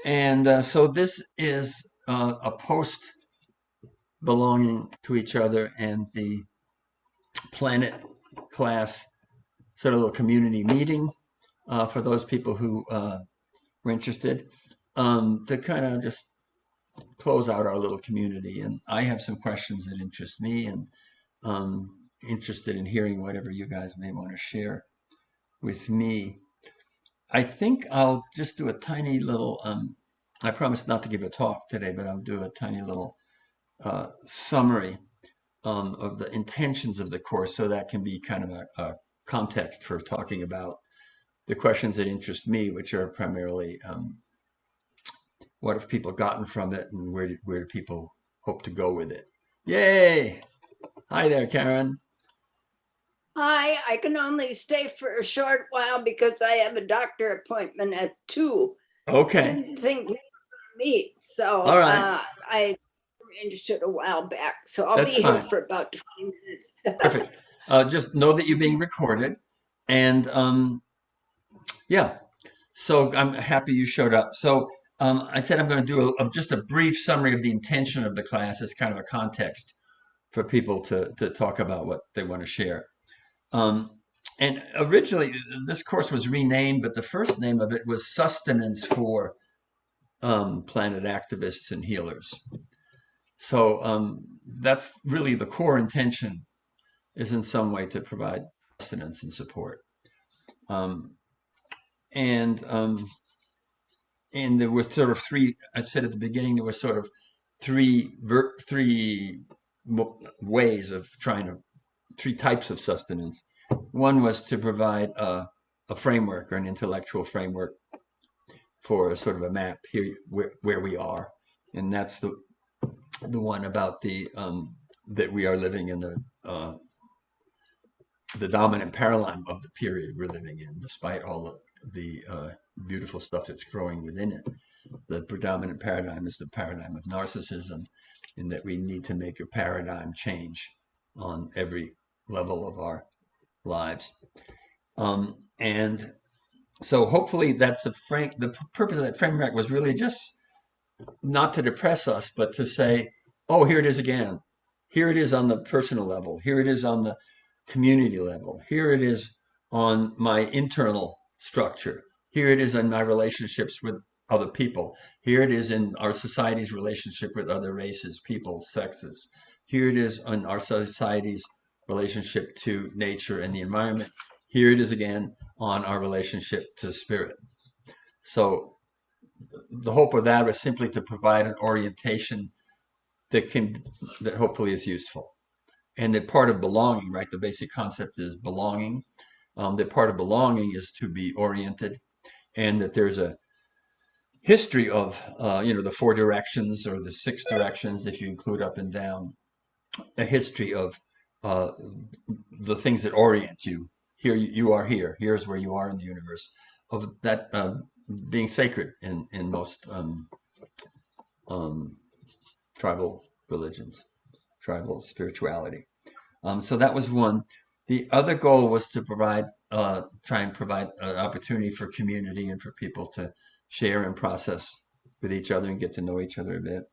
And so this is a post belonging to each other and the planet class sort of little community meeting for those people who were interested to kind of just close out our little community. And I have some questions that interest me and interested in hearing whatever you guys may want to share with me. I think I'll just do a tiny little, I promised not to give a talk today, but I'll do a tiny little summary of the intentions of the course so that can be kind of a context for talking about the questions that interest me, which are primarily what have people gotten from it and where do people hope to go with it? Yay! Hi there, Karen. Hi, I can only stay for a short while because I have a doctor appointment at 2. I Okay. didn't think we were going to meet, so All right. I arranged it a while back. So I'll That's be here fine. for about 20 minutes. Perfect. Just know that you're being recorded. And yeah, so I'm happy you showed up. So I said I'm going to do just a brief summary of the intention of the class as kind of a context for people to talk about what they want to share. Um, and originally, this course was renamed, but the first name of it was Sustenance for Planet Activists and Healers. So that's really the core intention, is in some way to provide sustenance and support. Um, and and there were sort of three. I said at the beginning there were sort of three ways of trying to three types of sustenance. One was to provide a framework or an intellectual framework for a sort of a map here where we are, and that's the one about the that we are living in the dominant paradigm of the period we're living in, despite all the beautiful stuff that's growing within it. The predominant paradigm is the paradigm of narcissism, in that we need to make a paradigm change on every level of our lives. And so hopefully that's the purpose of that framework was really just not to depress us, but to say, oh, here it is again. Here it is on the personal level. Here it is on the community level. Here it is on my internal structure. Here it is in my relationships with other people. Here it is in our society's relationship with other races, peoples, sexes. Here it is in our society's relationship to nature and the environment. Here it is again on our relationship to spirit. So the hope of that was simply to provide an orientation that hopefully is useful. And that part of belonging, right? The basic concept is belonging. That part of belonging is to be oriented, and that there's a history of, the four directions or the six directions, if you include up and down, a history of uh, the things that orient you. Here you are here. Here's where you are in the universe. Of that being sacred in most um, tribal religions, tribal spirituality. So that was one. The other goal was to try and provide an opportunity for community and for people to share and process with each other and get to know each other a bit.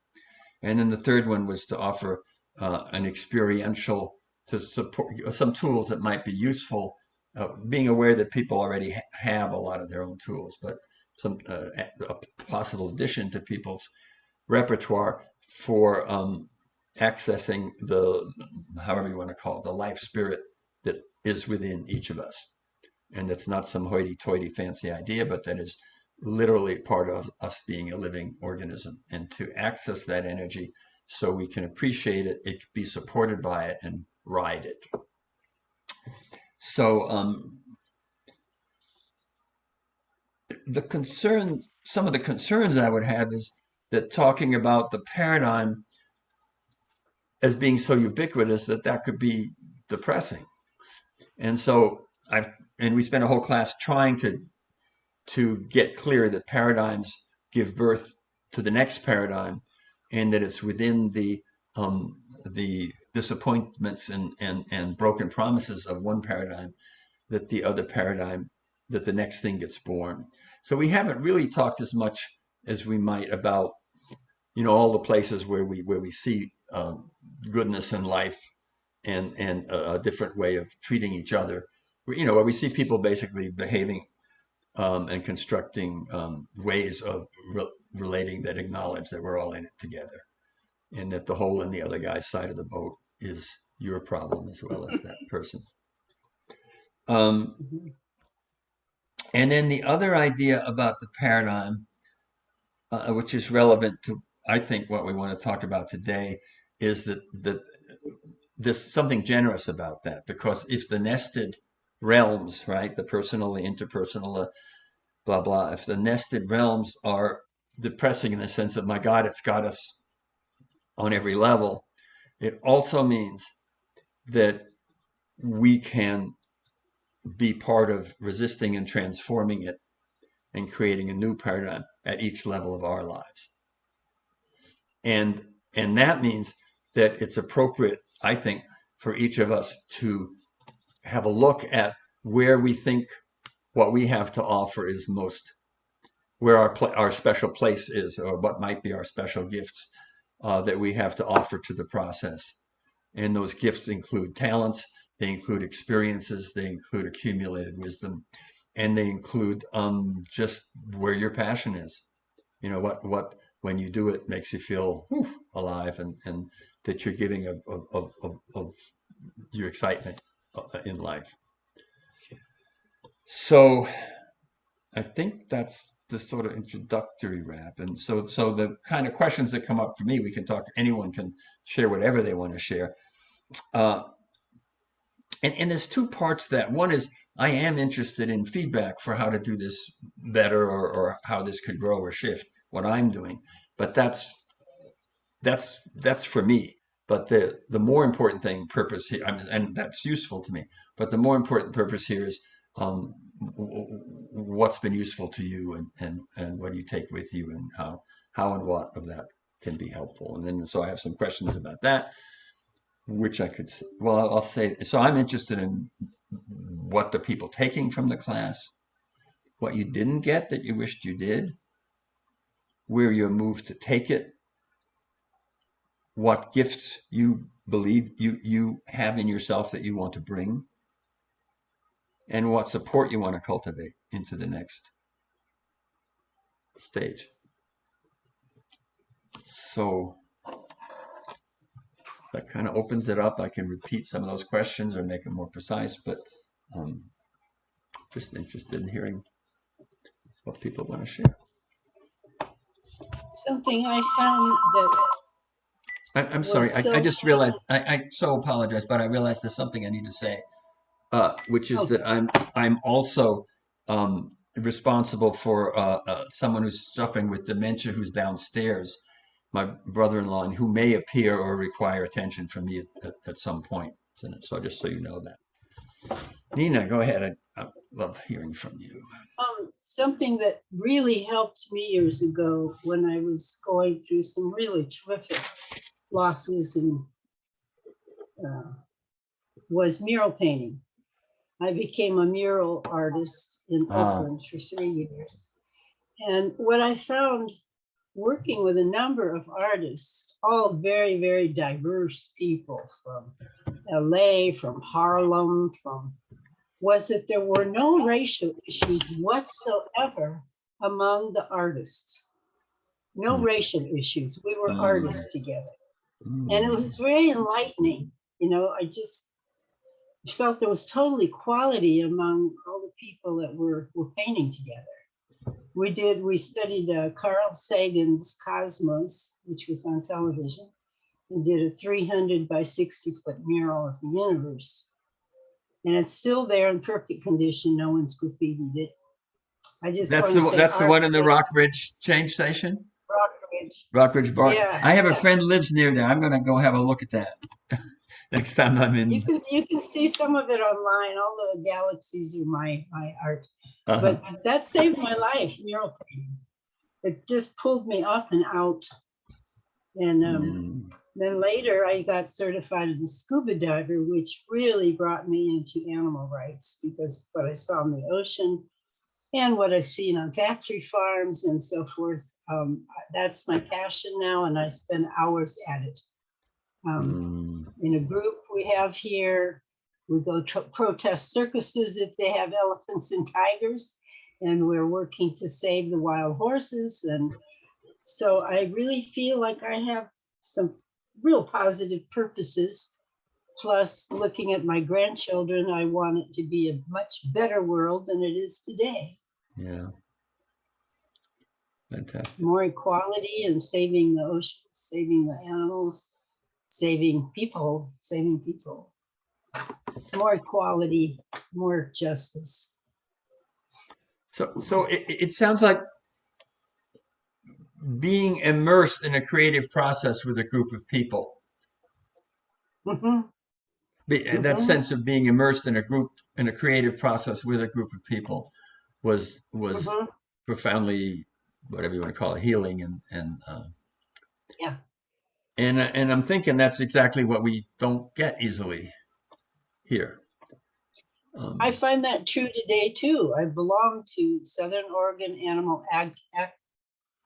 And then the third one was to offer an experiential to support some tools that might be useful, being aware that people already have a lot of their own tools, but some a possible addition to people's repertoire for accessing the, however you want to call it, the life spirit that is within each of us. And that's not some hoity-toity fancy idea, but that is literally part of us being a living organism. And to access that energy so we can appreciate it, be supported by it, and ride it. So some of the concerns I would have is that talking about the paradigm as being so ubiquitous that could be depressing. And so we spent a whole class trying to get clear that paradigms give birth to the next paradigm, and that it's within the disappointments and broken promises of one paradigm that the other paradigm, that the next thing gets born. So we haven't really talked as much as we might about, all the places where we see goodness in life and a different way of treating each other. Where we see people basically behaving and constructing ways of relating that acknowledge that we're all in it together, and that the hole in the other guy's side of the boat is your problem as well as that person's. And then the other idea about the paradigm, which is relevant to, I think, what we want to talk about today, is that there's something generous about that, because if the nested realms, right, the personal, the interpersonal, blah blah, if the nested realms are depressing in the sense of, my God, it's got us on every level, it also means that we can be part of resisting and transforming it and creating a new paradigm at each level of our lives. And that means that it's appropriate, I think, for each of us to have a look at where we think what we have to offer is most, where our special place is, or what might be our special gifts that we have to offer to the process. And those gifts include talents, they include experiences, they include accumulated wisdom, and they include just where your passion is. What when you do it makes you feel alive, and that you're giving of your excitement in life. So I think that's the sort of introductory wrap. And so the kind of questions that come up for me, we can talk, anyone can share whatever they want to share. And there's two parts to that. One is, I am interested in feedback for how to do this better, or how this could grow or shift what I'm doing. But that's for me. But the more important thing, purpose here, and that's useful to me. But the more important purpose here is what's been useful to you, and what do you take with you, and how and what of that can be helpful. And then so I have some questions about that, which I could, well, I'll say, so I'm interested in what the people taking from the class, what you didn't get that you wished you did, where you're moved to take it, what gifts you believe you have in yourself that you want to bring, and what support you want to cultivate into the next stage. So that kind of opens it up. I can repeat some of those questions or make them more precise, but just interested in hearing what people want to share. Something I found that I'm sorry. I just realized. I so apologize, but I realized there's something I need to say, which is that I'm also responsible for someone who's suffering with dementia, who's downstairs, my brother-in-law, and who may appear or require attention from me at some point. So just so you know that. Nina, go ahead. I love hearing from you. Something that really helped me years ago when I was going through some really terrific losses and was mural painting. I became a mural artist in Oakland for 3 years. And what I found working with a number of artists, all very, very diverse people from LA, from Harlem, was that there were no racial issues whatsoever among the artists. No racial issues. We were artists together. And it was very enlightening. I just felt there was total equality among all the people that were painting together. We studied Carl Sagan's Cosmos, which was on television. We did a 300 by 60-foot mural of the universe. And it's still there in perfect condition. No one's graffitied it. I just that's the one in the Rockridge change station. Rockridge Bar. Yeah, I have a friend who lives near there. I'm going to go have a look at that next time I'm in. You can see some of it online. All the galaxies are my art. But that saved my life, mural painting. It just pulled me up and out. And then later I got certified as a scuba diver, which really brought me into animal rights, because what I saw in the ocean and what I've seen on factory farms and so forth. That's my passion now, and I spend hours at it. In a group we have here, we go protest circuses if they have elephants and tigers, and we're working to save the wild horses. And so I really feel like I have some real positive purposes. Plus, looking at my grandchildren, I want it to be a much better world than it is today. Yeah. Fantastic. More equality and saving the oceans, saving the animals, saving people, saving people. More equality, more justice. So it sounds like being immersed in a creative process with a group of people. That sense of being immersed in a creative process with a group of people was profoundly, whatever you want to call it, healing Yeah. And I'm thinking that's exactly what we don't get easily here. I find that true today too. I belong to Southern Oregon Animal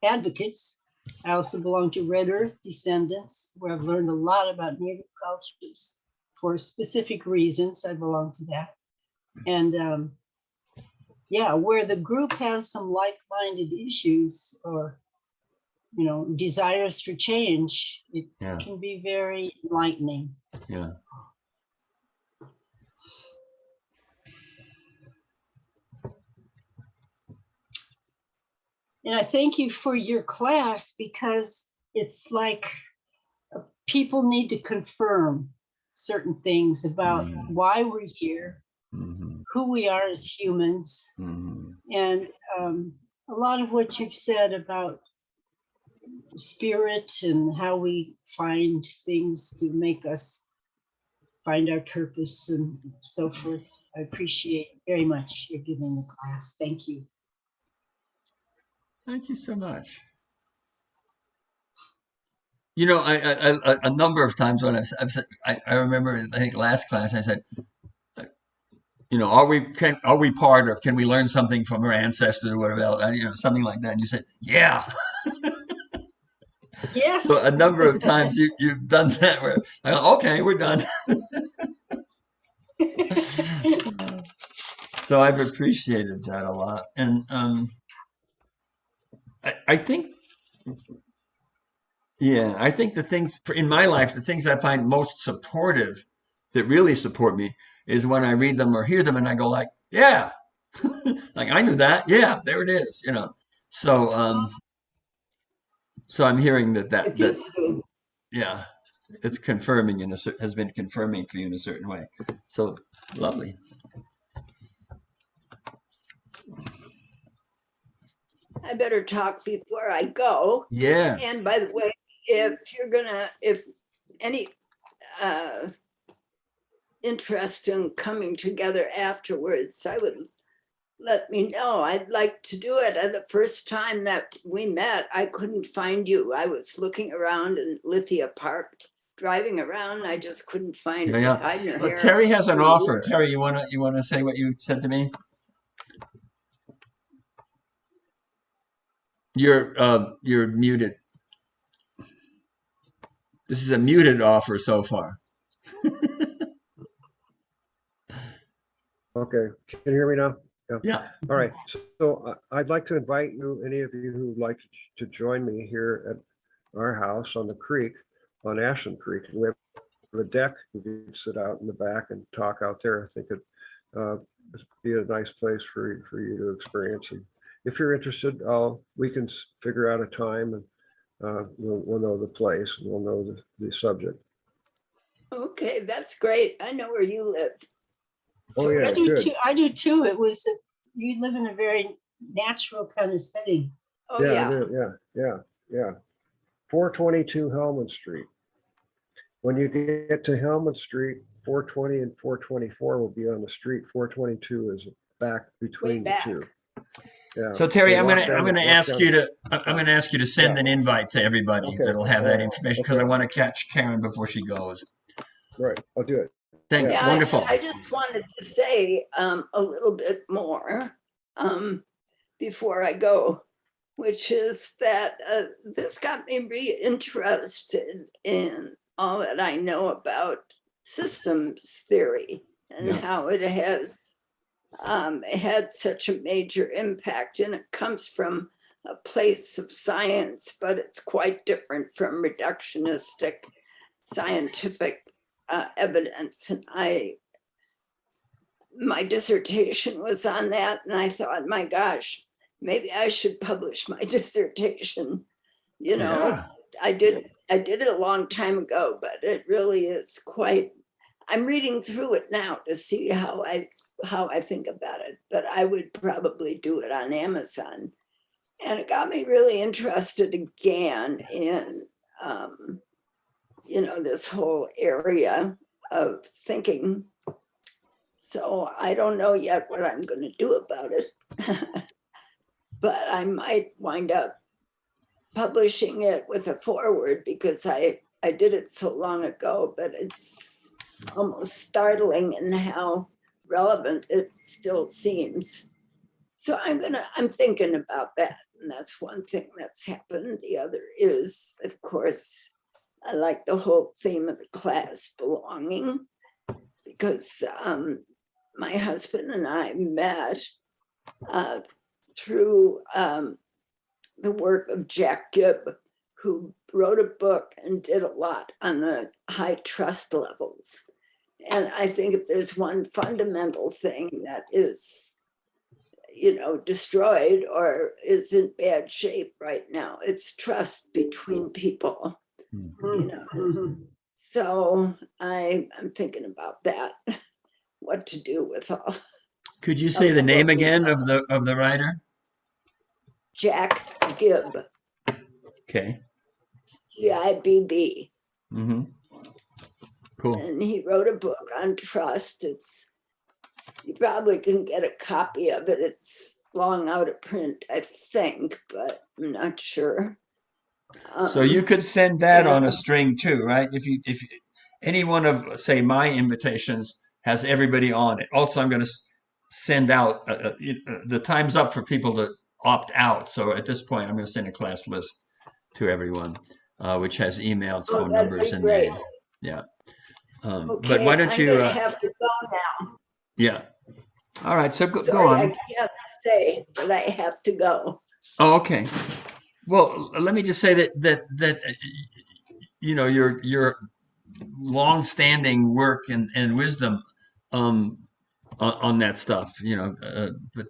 Advocates. I also belong to Red Earth Descendants, where I've learned a lot about Native cultures for specific reasons. I belong to that. And yeah, where the group has some like-minded issues or, you know, desires for change, it can be very enlightening. Yeah. And I thank you for your class, because it's like people need to confirm certain things about why we're here, who we are as humans. And a lot of what you've said about spirit and how we find things to make us find our purpose and so forth. I appreciate very much your giving the class. Thank you. Thank you so much. You know, I a number of times when I've said, I remember, I think last class I said, you know, are we part of, can we learn something from our ancestors or whatever else, you know, something like that. And you said, yeah. Yes. So a number of times you've done that where I go, okay, we're done. So I've appreciated that a lot. And I think, yeah, I think the things in my life, the things I find most supportive, that really support me, is when I read them or hear them and I go like, yeah, like I knew that. Yeah, there it is, you know. So so I'm hearing that yeah, it's confirming has been confirming for you in a certain way. So lovely. I better talk before I go. Yeah. And by the way, if any interest in coming together afterwards, I would let me know. I'd like to do it. The first time that we met, I couldn't find you. I was looking around in Lithia Park, driving around. I just couldn't find you. Hiding your hair. Terry has an offer. Terry, you wanna say what you said to me? You're muted. This is a muted offer so far. Okay, can you hear me now? Yeah. All right, so I'd like to invite you, any of you who'd like to join me here at our house on the creek, on Ashland Creek. We have a deck. You can sit out in the back and talk out there. I think it'd be a nice place for you to experience. And if you're interested, we can figure out a time, and we'll know the place, and we'll know the subject. Okay, that's great. I know where you live. Oh yeah, I do too. I do too. It was, you live in a very natural kind of setting. Oh yeah. Yeah. 422 Hellman Street. When you get to Hellman Street, 420 and 424 will be on the street. 422 is back between the two. Yeah. So Terry, I'm gonna ask you to send an invite to everybody that'll have that information, because I want to catch Karen before she goes. Right, I'll do it. Thanks. Yeah, Wonderful. I just wanted to say a little bit more. before I go, which is that this got me re-interested in all that I know about systems theory and Yeah. how it has had such a major impact. And it comes from a place of science, but it's quite different from reductionistic scientific evidence. And my dissertation was on that, and I thought, my gosh, maybe I should publish my dissertation. You know, Yeah. I did it a long time ago, but it really is quite. I'm reading through it now to see how I think about it, but I would probably do it on Amazon. And it got me really interested again in, this whole area of thinking. So I don't know yet what I'm going to do about it, but I might wind up publishing it with a foreword because I did it so long ago, but it's almost startling in how relevant it still seems. So I'm thinking about that. And that's one thing that's happened. The other is, of course, I like the whole theme of the class belonging, because my husband and I met through the work of Jack Gibb, who wrote a book and did a lot on the high trust levels. And I think if there's one fundamental thing that is, destroyed or is in bad shape right now, it's trust between people. So I'm thinking about that, what to do with all. Could you say the name again of the writer? Jack Gibb, Okay. Gibb. Mm-hmm. Cool. And he wrote a book on trust. You probably can get a copy of it. It's long out of print, I think, but I'm not sure. So you could send that on a string too, right? If any one of, say, my invitations has everybody on it. Also, I'm going to send out the time's up for people to opt out. So at this point, I'm going to send a class list to everyone, which has emails, phone that'd numbers, be and great. names. Yeah. But Okay, why don't I'm you? gonna have to go now. Yeah. All right. So go Sorry, I on. can't stay, but I have to go. Oh, okay. Well, let me just say that your long-standing work and wisdom um, on that stuff, but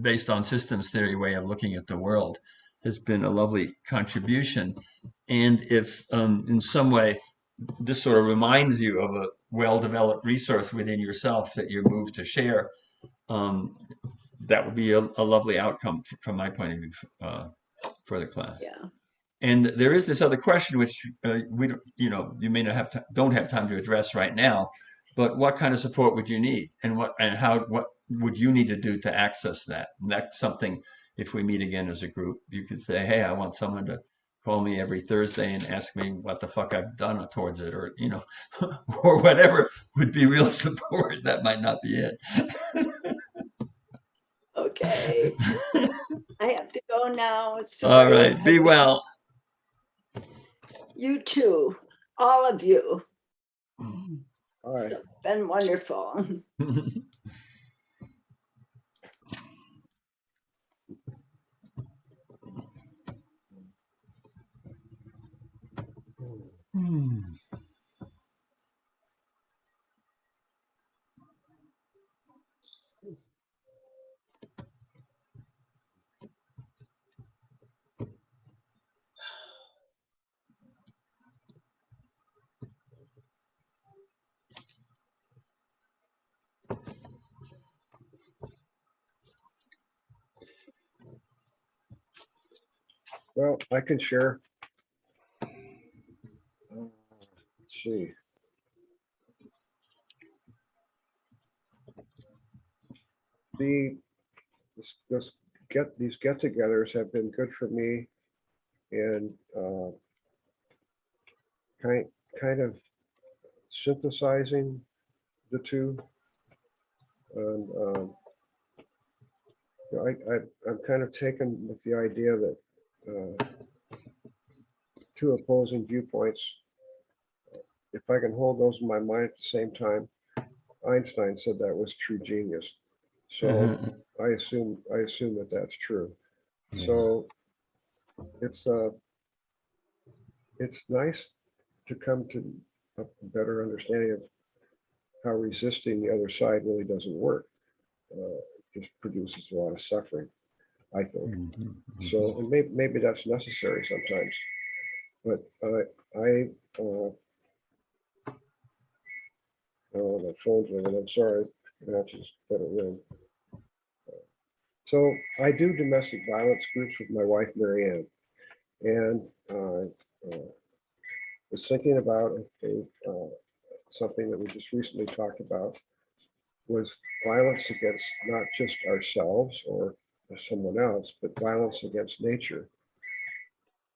based on systems theory way of looking at the world, has been a lovely contribution. And if in some way this sort of reminds you of a well-developed resource within yourself that you're moved to share, um, that would be a lovely outcome from my point of view for the class. Yeah. And there is this other question, which we don't, you may not don't have time to address right now, but what kind of support would you need, and what would you need to do to access that? And that's something. If we meet again as a group, you could say, "Hey, I want someone to call me every Thursday and ask me what the fuck I've done towards it," or or whatever would be real support. That might not be it. Okay. I have to go now. All Sorry. right. Be well. You too, all of you. All right. It's been wonderful. Hmm. Well, I can share. Let's see. These get-togethers have been good for me, and kind of synthesizing the two, and I'm kind of taken with the idea that two opposing viewpoints, if I can hold those in my mind at the same time, Einstein said that was true genius. So I assume that that's true. Yeah. So it's nice to come to a better understanding of how resisting the other side really doesn't work. Just produces a lot of suffering, I think. So, and maybe that's necessary sometimes. But oh, my phone's ringing. I'm sorry. That's just better ring. So I do domestic violence groups with my wife, Marianne, and was thinking about something that we just recently talked about was violence against not just ourselves or someone else, but violence against nature,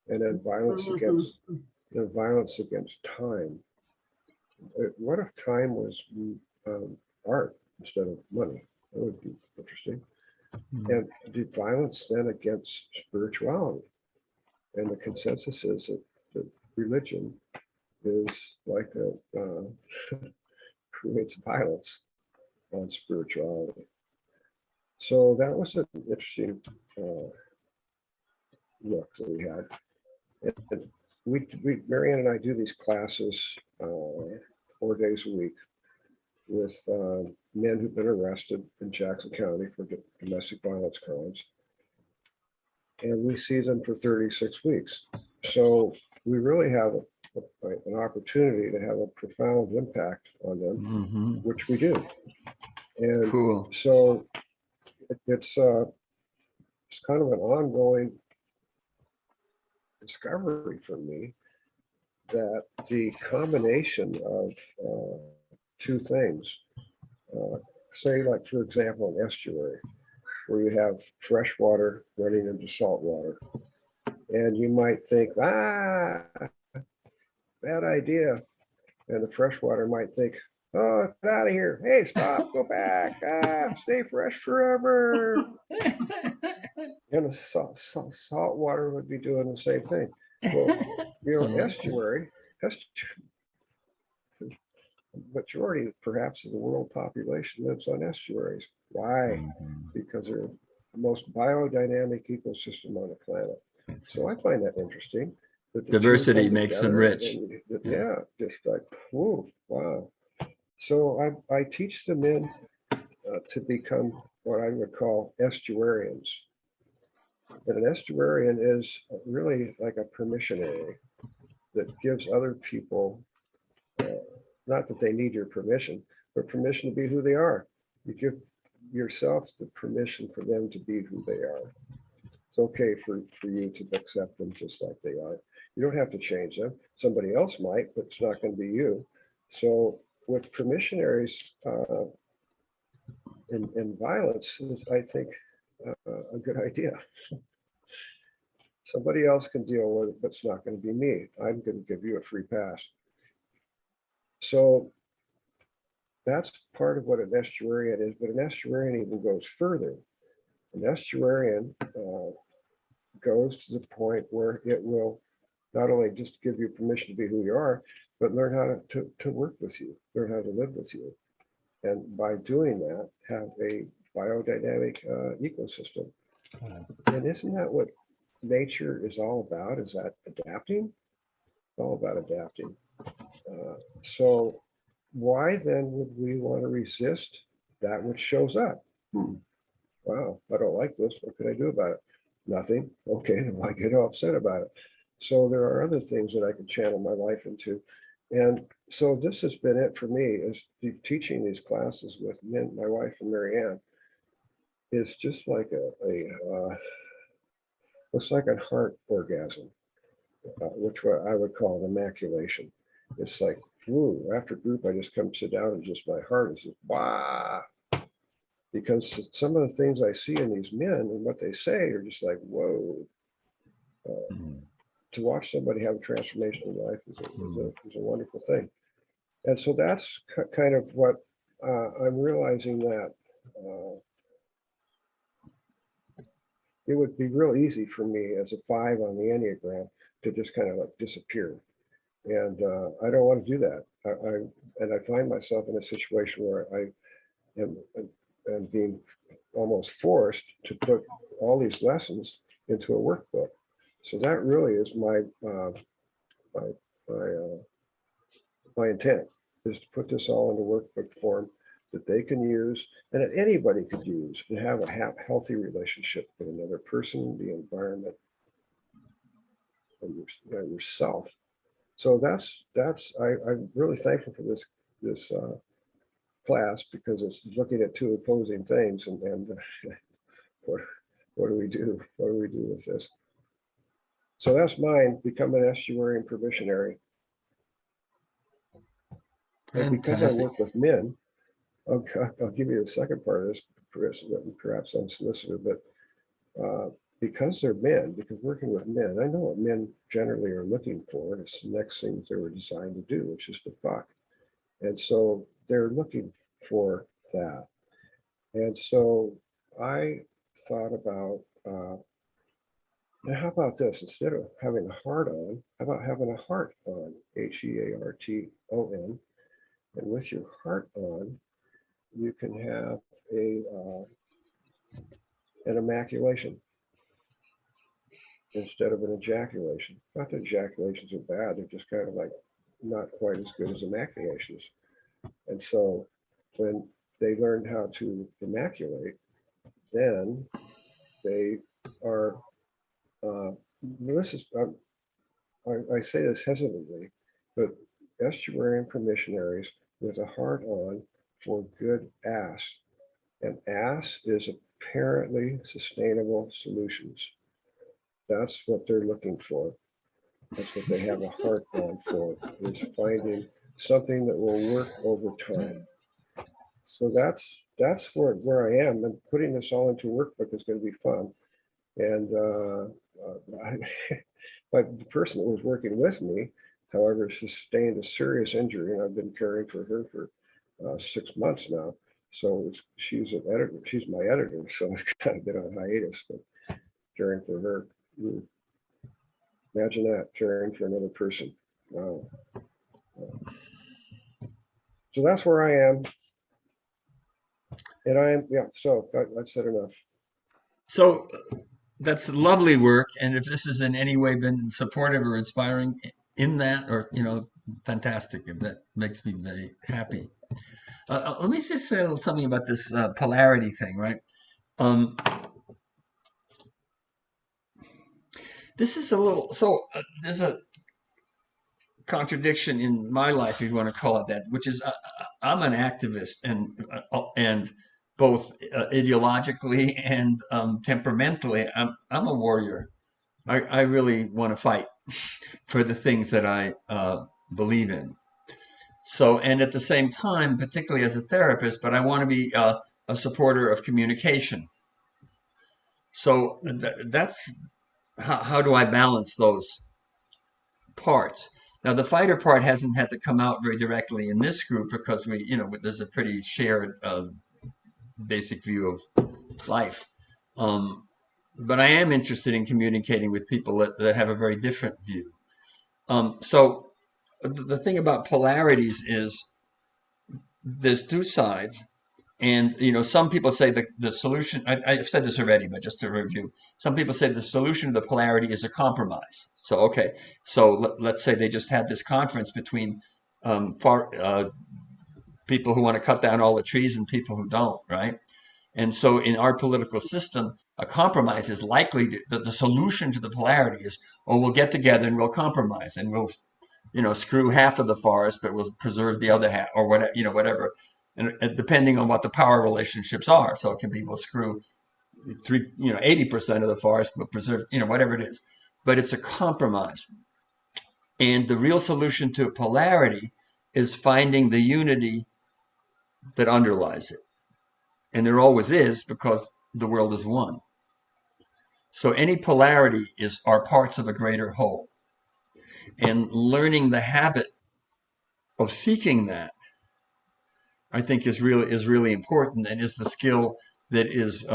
and then violence against time. What if time was art instead of money? That would be interesting. And the violence then against spirituality. And the consensus is that religion is like creates violence on spirituality. So that was an interesting look that we had. And Marianne and I do these classes 4 days a week with men who've been arrested in Jackson County for domestic violence crimes. And we see them for 36 weeks. So we really have an opportunity to have a profound impact on them, which we do. And Cool. so it's kind of an ongoing discovery for me that the combination of two things, say like, for example, an estuary, where you have fresh water running into salt water. And you might think, bad idea. And the freshwater might think, oh, get out of here. Hey, stop, go back. Stay fresh forever. And the salt water would be doing the same thing. Well, estuary, majority perhaps of the world population lives on estuaries. Why? Because they're the most biodynamic ecosystem on the planet. So I find that interesting. That Diversity makes them rich. Yeah, just like, whoa, wow. So I teach the men to become what I would call estuarians. And an estuarian is really like a permissionary that gives other people, not that they need your permission, but permission to be who they are. You give yourself the permission for them to be who they are. It's okay for you to accept them just like they are. You don't have to change them. Somebody else might, but it's not going to be you. So with permissionaries in violence is, I think, a good idea. Somebody else can deal with it, but it's not going to be me. I'm going to give you a free pass. So that's part of what an estuarian is, but an estuarian even goes further. An estuarian goes to the point where it will not only just give you permission to be who you are, but learn how to work with you, learn how to live with you. And by doing that, have a biodynamic ecosystem. And isn't that what nature is all about? Is that adapting? It's all about adapting. So why then would we want to resist that which shows up? Wow, I don't like this. What can I do about it? Nothing. Okay, then why get upset about it? So there are other things that I can channel my life into. And so this has been it for me, is teaching these classes with men, my wife and Marianne, is just like it's like a heart orgasm, which I would call an immaculation. It's like, ooh, after group, I just come sit down and just my heart is just, wow. Because some of the things I see in these men and what they say are just like, whoa. To watch somebody have a transformation in life is a wonderful thing. And so that's kind of what I'm realizing, that it would be real easy for me as a 5 on the Enneagram to just kind of like disappear. And I don't want to do that. I find myself in a situation where I am being almost forced to put all these lessons into a workbook. So that really is my my my intent, is to put this all into workbook form that they can use and that anybody could use and have a healthy relationship with another person, the environment, and yourself. So I'm really thankful for this class, because it's looking at two opposing things, and what what do we do? What do we do with this? So that's mine. Become an estuary and permissionary. And because I Fantastic. work with men, I'll give you the second part of this, perhaps unsolicited, but because they're men, because working with men, I know what men generally are looking for. It's the next things they were designed to do, which is to fuck. And so they're looking for that. And so I thought about, now how about this? Instead of having a heart on, how about having a heart on, HEARTON? And with your heart on, you can have an immaculation instead of an ejaculation. Not that ejaculations are bad, they're just kind of like not quite as good as immaculations. And so when they learn how to immaculate, then they are, this is, I say this hesitantly, but estuarian permissionaries with a heart on for good ass. And ass is apparently sustainable solutions. That's what they're looking for. That's what they have a heart on for, is finding something that will work over time. So that's where I am. And putting this all into workbook is going to be fun. And but the person that was working with me, however, sustained a serious injury, and I've been caring for her for 6 months now. So she's an editor. She's my editor, so it's kind of been on hiatus. But caring for her, imagine that, caring for another person. Wow. So that's where I am, and yeah. So I've said enough. So that's lovely work. And if this has in any way been supportive or inspiring in that, or, fantastic. That makes me very happy. Let me just say something about this polarity thing, right? Um, this is a little, so there's a contradiction in my life, if you want to call it that, which is I'm an activist, and both ideologically and temperamentally, I'm a warrior. I really want to fight for the things that I believe in. So, and at the same time, particularly as a therapist, but I want to be a supporter of communication. So that's how do I balance those parts? Now, the fighter part hasn't had to come out very directly in this group because there's a pretty shared basic view of life. But I am interested in communicating with people that have a very different view. So the thing about polarities is there's two sides. And some people say the solution. I've said this already, but just to review, some people say the solution to the polarity is a compromise. So okay, so let's say they just had this conference between people who want to cut down all the trees and people who don't, right? And so in our political system, a compromise is likely the solution to the polarity is, oh, we'll get together and we'll compromise and we'll screw half of the forest, but we'll preserve the other half, or whatever, whatever. And depending on what the power relationships are. So it can be, we'll screw 80% of the forest, but preserve, whatever it is. But it's a compromise. And the real solution to polarity is finding the unity that underlies it. And there always is, because the world is one. So any polarity are parts of a greater whole. And learning the habit of seeking that, I think, is really important, and is the skill that is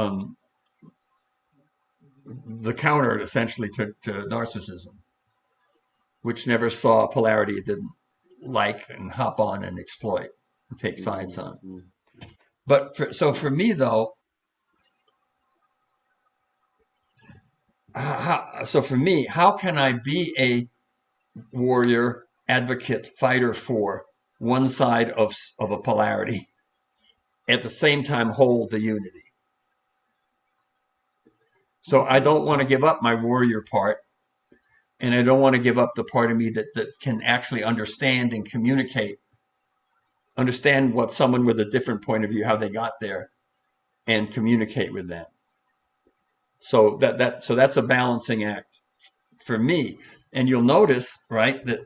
the counter essentially to narcissism, which never saw polarity it didn't like and hop on and exploit and take sides on. Mhm. But so for me though, how can I be a warrior, advocate, fighter for one side of a polarity, at the same time hold the unity? So I don't want to give up my warrior part, and I don't want to give up the part of me that can actually understand and communicate, understand what someone with a different point of view, how they got there, and communicate with them. So that's a balancing act for me. And you'll notice, right, that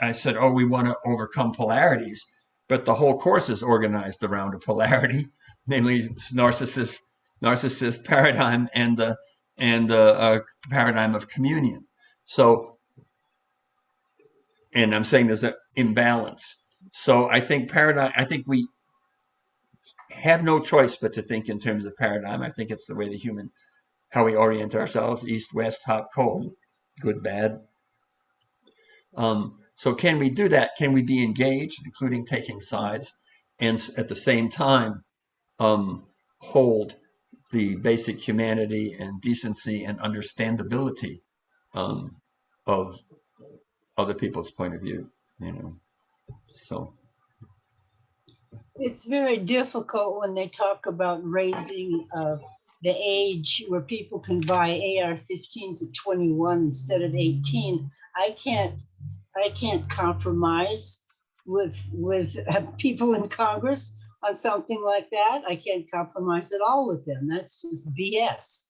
I said, oh, we want to overcome polarities, but the whole course is organized around a polarity, namely narcissist paradigm and the paradigm of communion. So, and I'm saying there's an imbalance. So I think we have no choice but to think in terms of paradigm. I think it's the way how we orient ourselves: east, west, hot, cold, good, bad. So can we do that? Can we be engaged, including taking sides, and at the same time hold the basic humanity and decency and understandability of other people's point of view? So It's very difficult when they talk about raising the age where people can buy AR-15s at 21 instead of 18. I can't compromise with people in Congress on something like that. I can't compromise at all with them. That's just BS.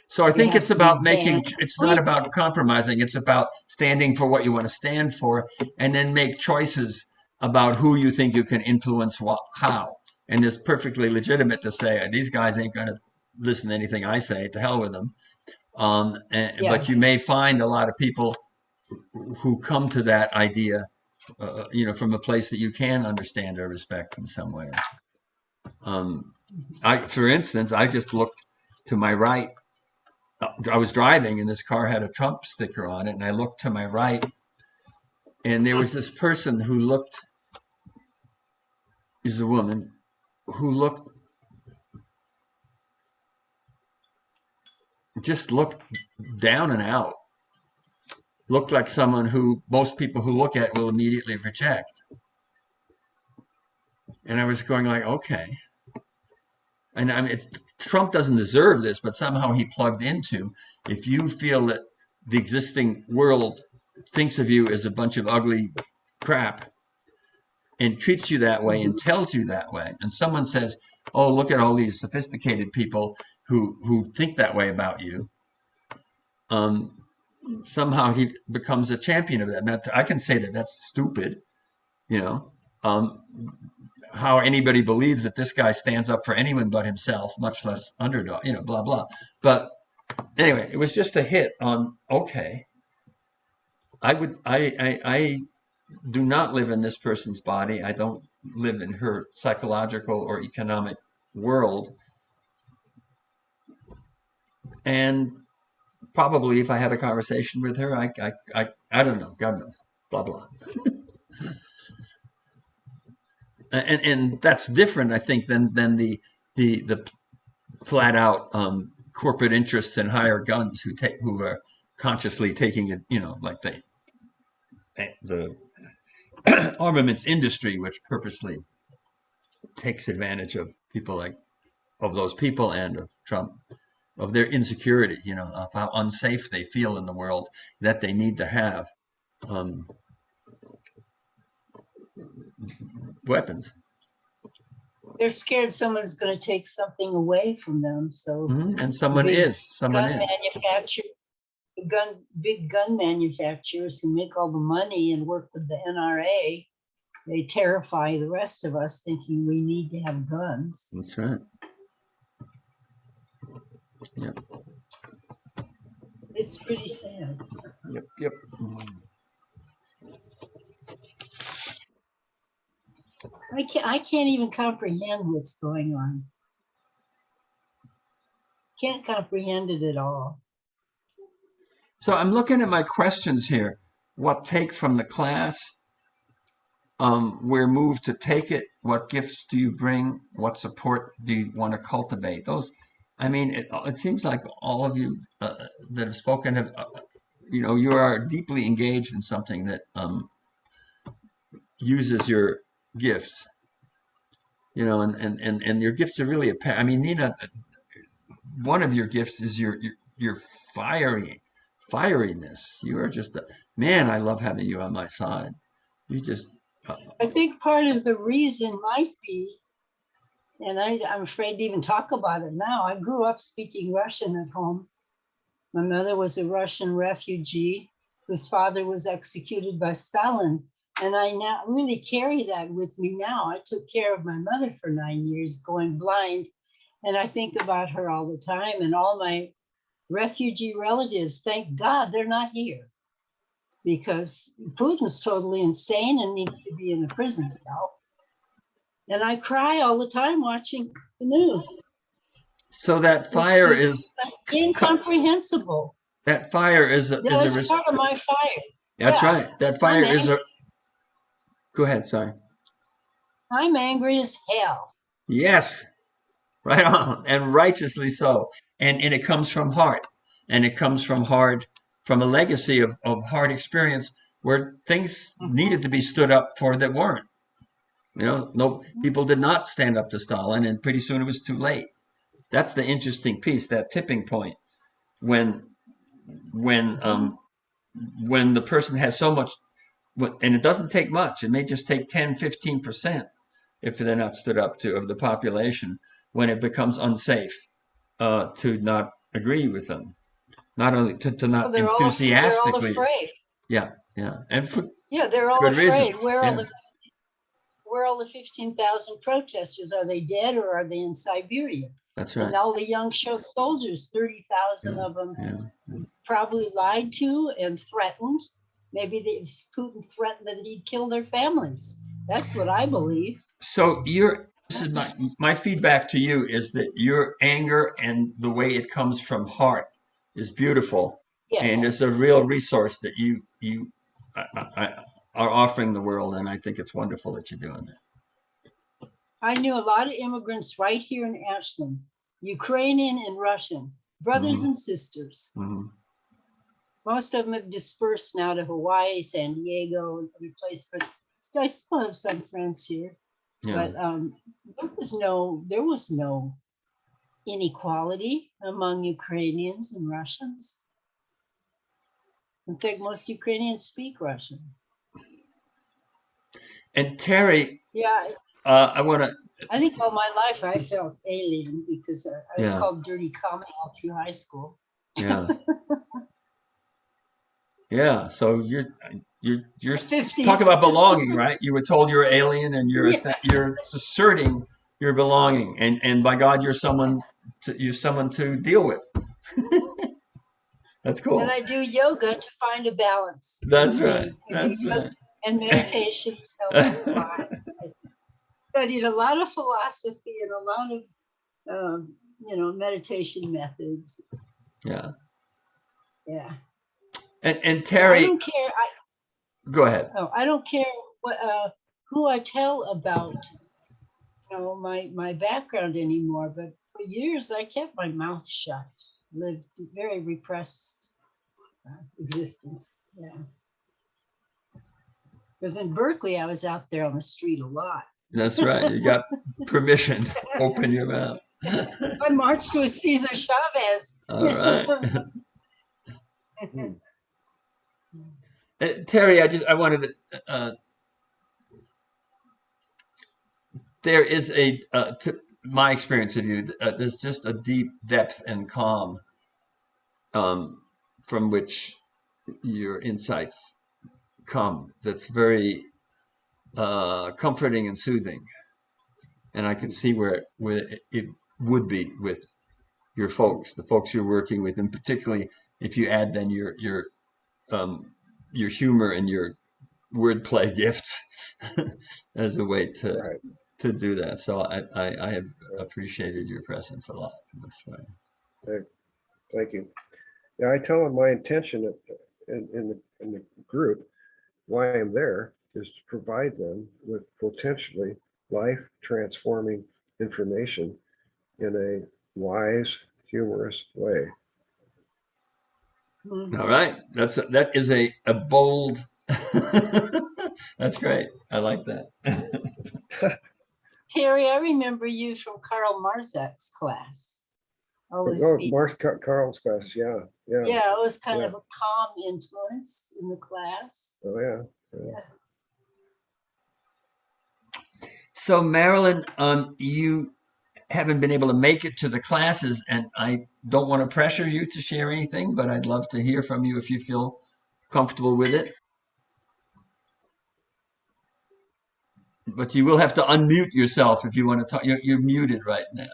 So I think it's about it's not banned. about compromising. It's about standing for what you want to stand for, and then make choices about who you think you can influence how. And it's perfectly legitimate to say, these guys ain't going to listen to anything I say. To hell with them. But you may find a lot of people who come to that idea, from a place that you can understand or respect in some ways. For instance, I just looked to my right. I was driving and this car had a Trump sticker on it, and I looked to my right, and there was this person who looked, is a woman, who just looked down and out, looked like someone who most people who look at will immediately reject. And I was going like, okay. And I mean, Trump doesn't deserve this, but somehow he plugged into, if you feel that the existing world thinks of you as a bunch of ugly crap and treats you that way and tells you that way, and someone says, oh, look at all these sophisticated people who think that way about you, somehow he becomes a champion of that. Now, I can say that that's stupid, how anybody believes that this guy stands up for anyone but himself, much less underdog, blah, blah. But anyway, it was just a hit on, okay, I do not live in this person's body. I don't live in her psychological or economic world. And probably if I had a conversation with her, I don't know, God knows, blah, blah. And that's different, I think, than the flat out corporate interests and hire guns who are consciously taking it, like the armaments industry, which purposely takes advantage of those people and of Trump, of their insecurity, of how unsafe they feel in the world, that they need to have weapons. They're scared someone's going to take something away from them. So, and someone is. Big gun manufacturers who make all the money and work with the NRA, they terrify the rest of us thinking we need to have guns. That's right. Yep. It's pretty sad. Yep. I can't even comprehend what's going on. can't comprehend it at all. So I'm looking at my questions here. What take from the class? Where moved to take it? What gifts do you bring? What support do you want to cultivate? Those, I mean, it seems like all of you that have spoken have, you are deeply engaged in something that uses your gifts, and your gifts are really apparent. I mean, Nina, one of your gifts is your fieriness. You are just man. I love having you on my side. You just I think part of the reason might be, and I'm afraid to even talk about it now. I grew up speaking Russian at home. My mother was a Russian refugee whose father was executed by Stalin. And I now really carry that with me now. I took care of my mother for 9 years, going blind. And I think about her all the time, and all my refugee relatives. Thank God they're not here, because Putin's totally insane and needs to be in a prison cell. And I cry all the time watching the news. so that fire is incomprehensible. that fire is That's part of my fire. That's Yeah. right. That fire is a. Go ahead. Sorry. I'm angry as hell. Yes, right on, and righteously so. And it comes from heart, and it comes from from a legacy of hard experience where things needed to be stood up for that weren't. No people did not stand up to Stalin, and pretty soon it was too late. That's the interesting piece, that tipping point when when when the person has so much, and it doesn't take much. It may just take 10-15% if they're not stood up to of the population, when it becomes unsafe to not agree with them, not only to not enthusiastically. They're all afraid. Yeah, and for they're all good afraid. reason. Where are all the 15,000 protesters? Are they dead, or are they in Siberia? That's right. And all the young soldiers, 30,000 of them, probably lied to and threatened. Maybe Putin threatened that he'd kill their families. That's what I believe. So this is my feedback to you, is that your anger and the way it comes from heart is beautiful. Yes. And it's a real resource that you are offering the world, and I think it's wonderful that you're doing that. I knew a lot of immigrants right here in Ashland, Ukrainian and Russian, brothers and sisters. Most of them have dispersed now to Hawaii, San Diego, and other places, but I still have some friends here. But there was no inequality among Ukrainians and Russians. In fact, most Ukrainians speak Russian. And Terry, I think all my life I felt alien because I was called Dirty Commie all through high school. Yeah. So you're talking about belonging, right? You were told you're alien, and you're asserting your belonging, and by God, you're someone to deal with. That's cool. And I do yoga to find a balance. That's right. That's right. And meditation. I studied a lot of philosophy and a lot of meditation methods. Yeah. Yeah. And Terry, I don't care. Go ahead. Oh, I don't care who I tell about my background anymore. But for years I kept my mouth shut. Lived a very repressed existence. Yeah. Because in Berkeley, I was out there on the street a lot. That's right. You got permission to open your mouth. I marched with Cesar Chavez. All right. Terry, I wanted to. There is my experience of you. There's just a deep depth and calm from which your insights come. That's very comforting and soothing, and I can see where it would be with your folks, the folks you're working with, and particularly if you add then your humor and your wordplay gifts as a way to do that. So I have appreciated your presence a lot in this way. Thank you. Yeah, I tell them my intention in the group, why I'm there, is to provide them with potentially life transforming information in a wise, humorous way. All right. That is a bold. That's great. I like that. Terry, I remember you from Karl Marzak's class. Always Oh, be, Carl's class, yeah. yeah, it was kind Yeah. of a calm influence in the class. Oh, yeah. So Marilyn, you haven't been able to make it to the classes, and I don't want to pressure you to share anything, but I'd love to hear from you if you feel comfortable with it. But you will have to unmute yourself if you want to talk. You're muted right now.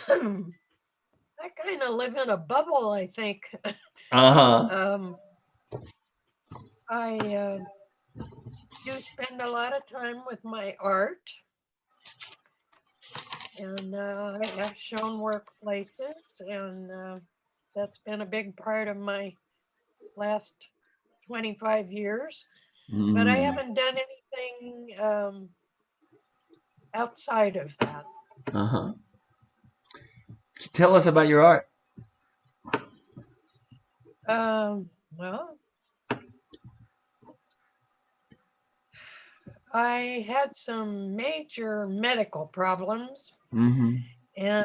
I kind of live in a bubble, I think. Uh-huh. I do spend a lot of time with my art, and I have shown workplaces, and that's been a big part of my last 25 years. But I haven't done anything outside of that. Uh-huh. Tell us about your art. Well, I had some major medical problems Mm-hmm. and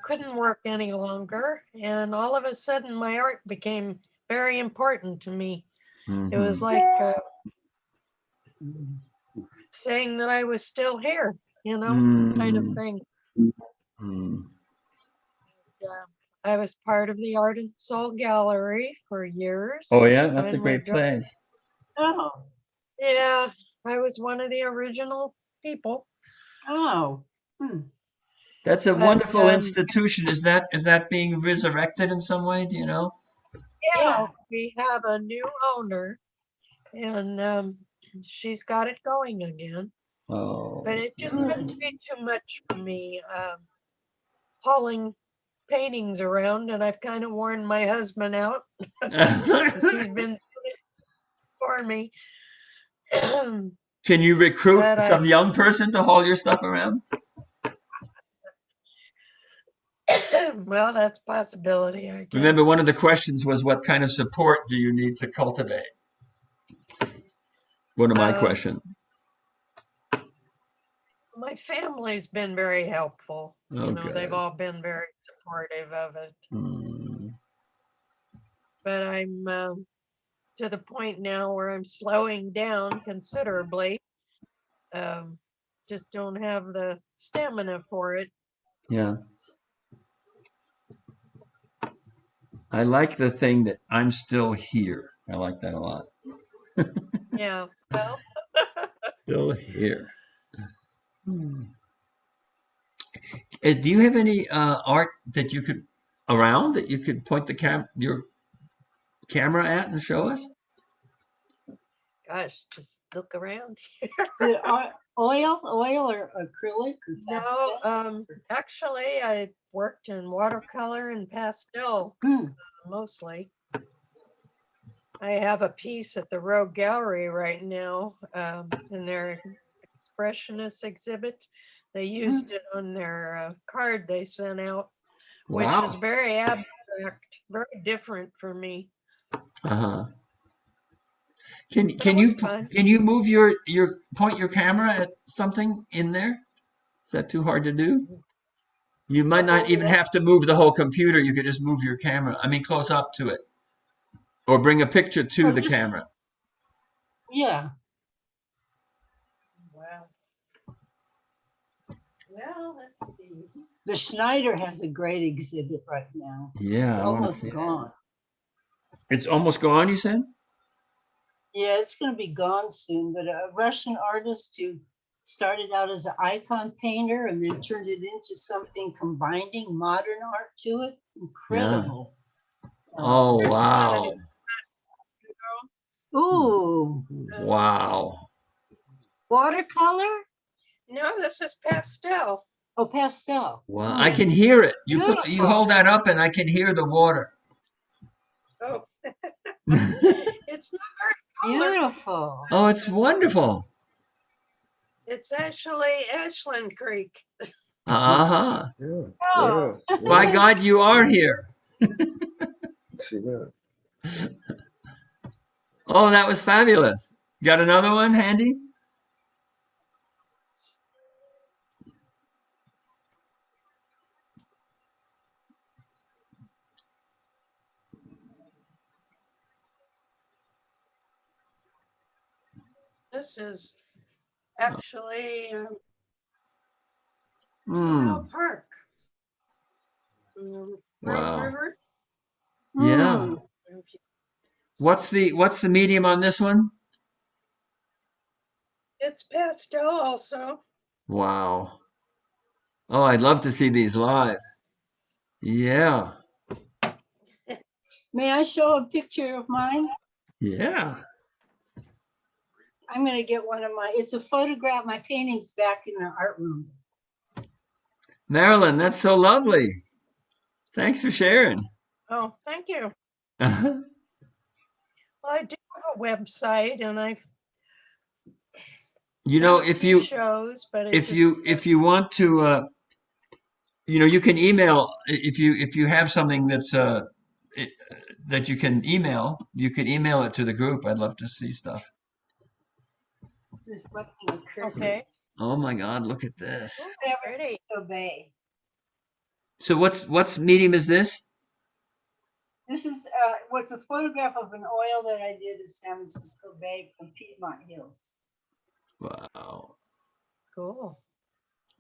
couldn't work any longer. And all of a sudden, my art became very important to me. Mm-hmm. It was like saying that I was still here, kind of thing. Mm-hmm. I was part of the Art and Soul Gallery for years. Oh yeah, that's a When we great place. Oh, Yeah, I was one of the original people. oh. That's a But wonderful institution. Is that being resurrected in some way? Do you know? yeah, Yeah. we have a new owner, and she's got it going again. Oh. But it just got to be too much for me, hauling paintings around, and I've kind of worn my husband out because he's been doing it for me. Can you recruit But some young person to haul your stuff around? well, that's a possibility, I guess. Remember, one of the questions was, what kind of support do you need to cultivate? One of my questions. My family's been very helpful. Oh, They've good. all been very supportive of it. But I'm to the point now where I'm slowing down considerably. Just don't have the stamina for it. Yeah. I like the thing that I'm still here. I like that a lot. Yeah. Well, Still here. Do you have any art that you could point your camera at and show us? gosh, just look around. Oil or acrylic or pastel? No, actually, I worked in watercolor and pastel mostly. I have a piece at the Rogue Gallery right now in their expressionist exhibit. They used it on their card they sent out, which is Wow. very abstract, very different for me. Uh-huh. Can But it was fun. you move point your camera at something in there? Is that too hard to do? You might not even have to move the whole computer. You could just move your camera. I mean, close up to it, or bring a picture to the camera. Yeah. Wow. Well, let's see. The Schneider has a great exhibit right now. Yeah, It's I want to almost see it. gone. It's almost gone, you said? Yeah, it's going to be gone soon, but a Russian artist who started out as an icon painter and then turned it into something combining modern art to it. Incredible. Oh, wow. Ooh, Wow. watercolor? No, this is pastel. Oh, pastel. Wow, Oh, I can hear it. You beautiful. hold that up and I can hear the water. Oh, it's not very colorful. Beautiful. Oh, it's wonderful. It's actually Ashland Creek. Uh-huh. Yeah, Oh. yeah, By yeah. God, you are here. See that? Oh, that was fabulous. Got another one handy? This is actually Hmm. Park. Rogue Wow. River. Yeah. Mm. What's the medium on this one? It's pastel also. Wow. Oh, I'd love to see these live. Yeah. May I show a picture of mine? Yeah. I'm going to get one of my, it's a photograph, my painting's back in the art room. Marilyn, that's so lovely. Thanks for sharing. Oh, thank you. You Well, I do have a website and I've know, done a few shows, but it just if you want to you can email if you have something that's it, that you can email it to the group. I'd love to see stuff. It's reflecting a curtain. okay. Oh my God, look at this. Oh, San pretty. Francisco Bay. So what's medium is this? This is what's a photograph of an oil that I did of San Francisco Bay from Piedmont Hills Wow. Cool.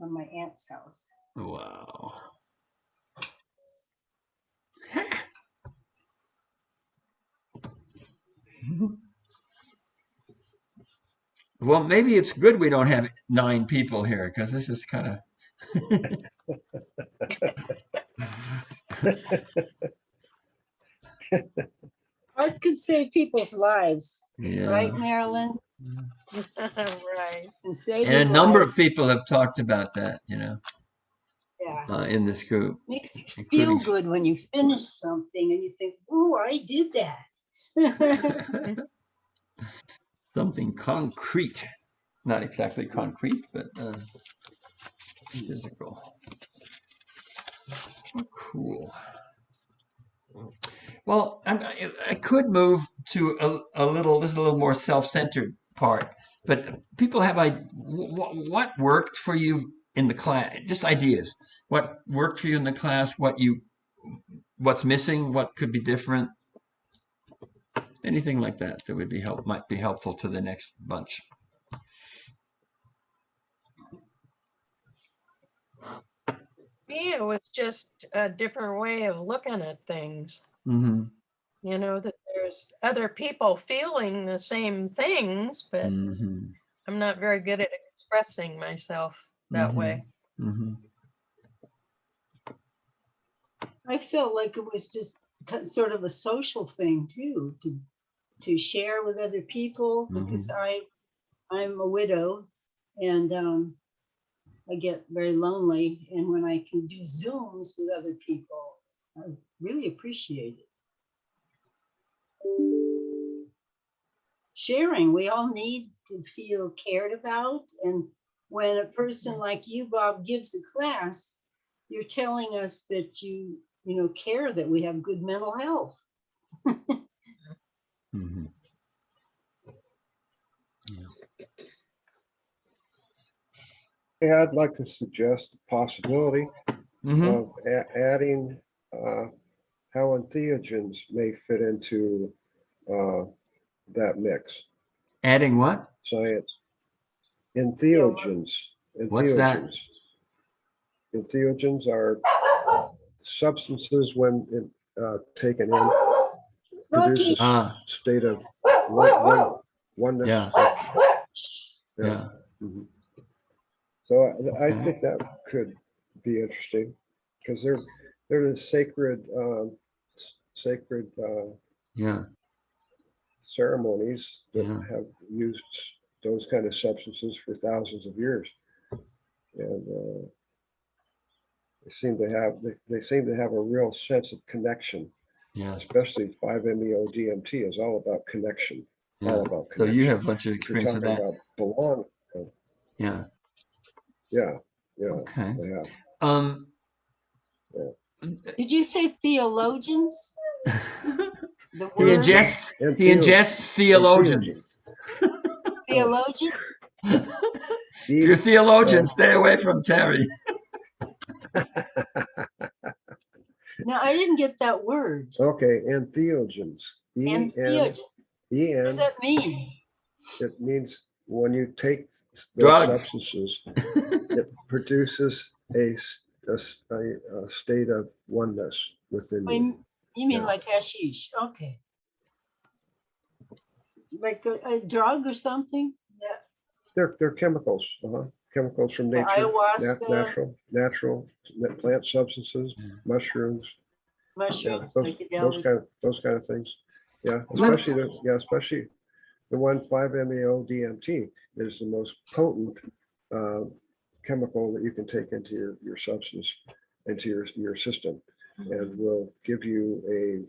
on my aunt's house. Wow. Well, maybe it's good we don't have 9 people here because this is kind of Art could save people's lives, yeah. right, Marilyn? Right. And save And a your number life. of people have talked about that, Yeah. in this group, Makes you including feel good when you finish something and you think, "Ooh, I did that." something concrete. Not exactly concrete, but physical. Cool. Well, I could move to a little, this is a little more self-centered part, but people have what worked for you in the class, just ideas. What worked for you in the class, what's missing, what could be different, anything like that that would be might be helpful to the next bunch. Me, it was just a different way of looking at things. Mm-hmm. That there's other people feeling the same things, but Mm-hmm. I'm not very good at expressing myself that Mm-hmm. way. Mm-hmm. I felt like it was just sort of a social thing too, to share with other people because I'm a widow and I get very lonely. And when I can do Zooms with other people, I really appreciate it. Sharing, we all need to feel cared about. And when a person like you, Bob, gives a class, you're telling us that you care that we have good mental health. Mm-hmm. Yeah, I'd like to suggest the possibility Mm-hmm. of adding how entheogens may fit into that mix. Adding what? Science. Entheogens. What's that? Entheogens are substances when taken in produce a state of oneness. Yeah. Yeah. Mhm. So I Okay. think that could be interesting because they're the sacred Yeah. ceremonies that Yeah. have used those kind of substances for thousands of years, and they seem to have a real sense of connection, Yeah. especially 5-MeO-DMT is all about connection, Yeah. all about So you connection. have a bunch of If you're experience with talking that. about belong, Yeah. yeah, Okay. yeah. Um, Did you say theologians? The he word ingests And he theo, ingests and theogene. theologians. theologians? If you're a D, theologian, stay away from Terry. No, I didn't get that word. okay, and theogens. And E-N, theologian. What does E-N, that mean? it means when you take those Drugs. substances, it produces a state of oneness within Oh, you. you mean Yeah. like hashish? Okay. Like a drug or something? Yeah. They're chemicals, chemicals from Or nature, ayahuasca, natural plant substances, mushrooms, yeah, mushrooms, psychedelic. those kind of things. Yeah, Let- especially the one 5-MeO-DMT is the most potent chemical that you can take into your substance, into your system, and will give you a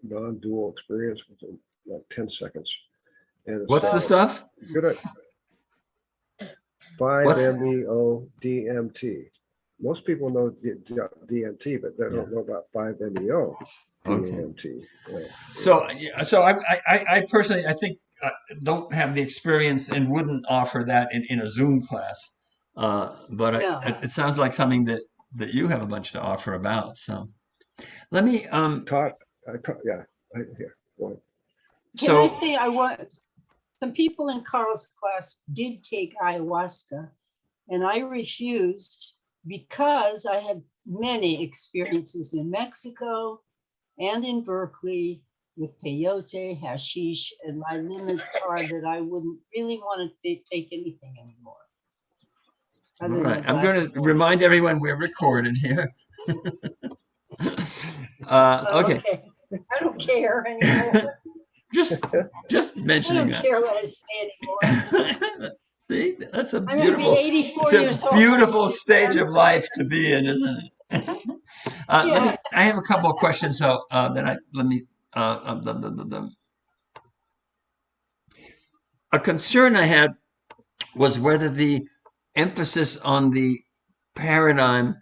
non-dual experience within like 10 seconds. And it's What's the stuff? good. 5-MeO-DMT. Most people know DMT, but they don't know about 5-MeO-DMT. Okay. So I personally I think don't have the experience and wouldn't offer that in a Zoom class. But No. it sounds like something that you have a bunch to offer about. So let me Yeah. Go ahead. Can I so say some people in Carl's class did take ayahuasca, and I refused because I had many experiences in Mexico and in Berkeley with peyote, hashish, and my limits are that I wouldn't really want to take anything anymore. all right. I'm going to remind everyone we're recorded here. Okay. Okay. I don't care anymore. Just I mentioning don't that. care what I say anymore. See, that's a I'm going to be 84 years it's a old. beautiful next stage year. of life to be in, isn't it? Yeah. I have a couple of questions, so a concern I had was whether the emphasis on the paradigm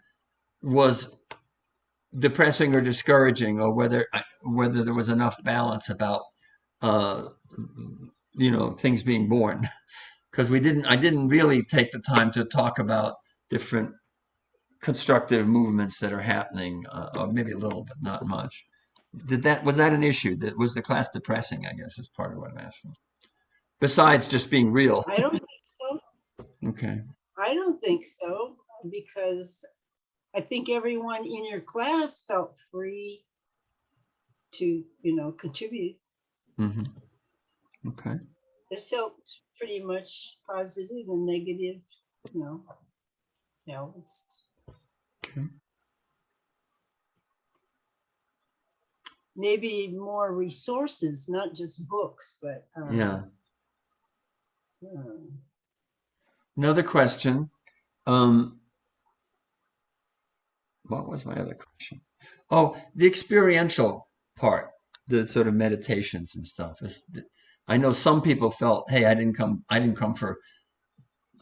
was depressing or discouraging, or whether there was enough balance about uh, things being born. Because I didn't really take the time to talk about different constructive movements that are happening, or maybe a little, but not much. Was that an issue? Was the class depressing? I guess is part of what I'm asking. Besides just being real. I don't think so. Okay. I don't think so, because I think everyone in your class felt free to, contribute. Mm-hmm. Okay. It felt pretty much positive and negative, balanced. Okay. Maybe more resources, not just books, but Yeah. um, Another question. What was my other question? Oh, the experiential part, the sort of meditations and stuff. I know some people felt, hey, I didn't come for,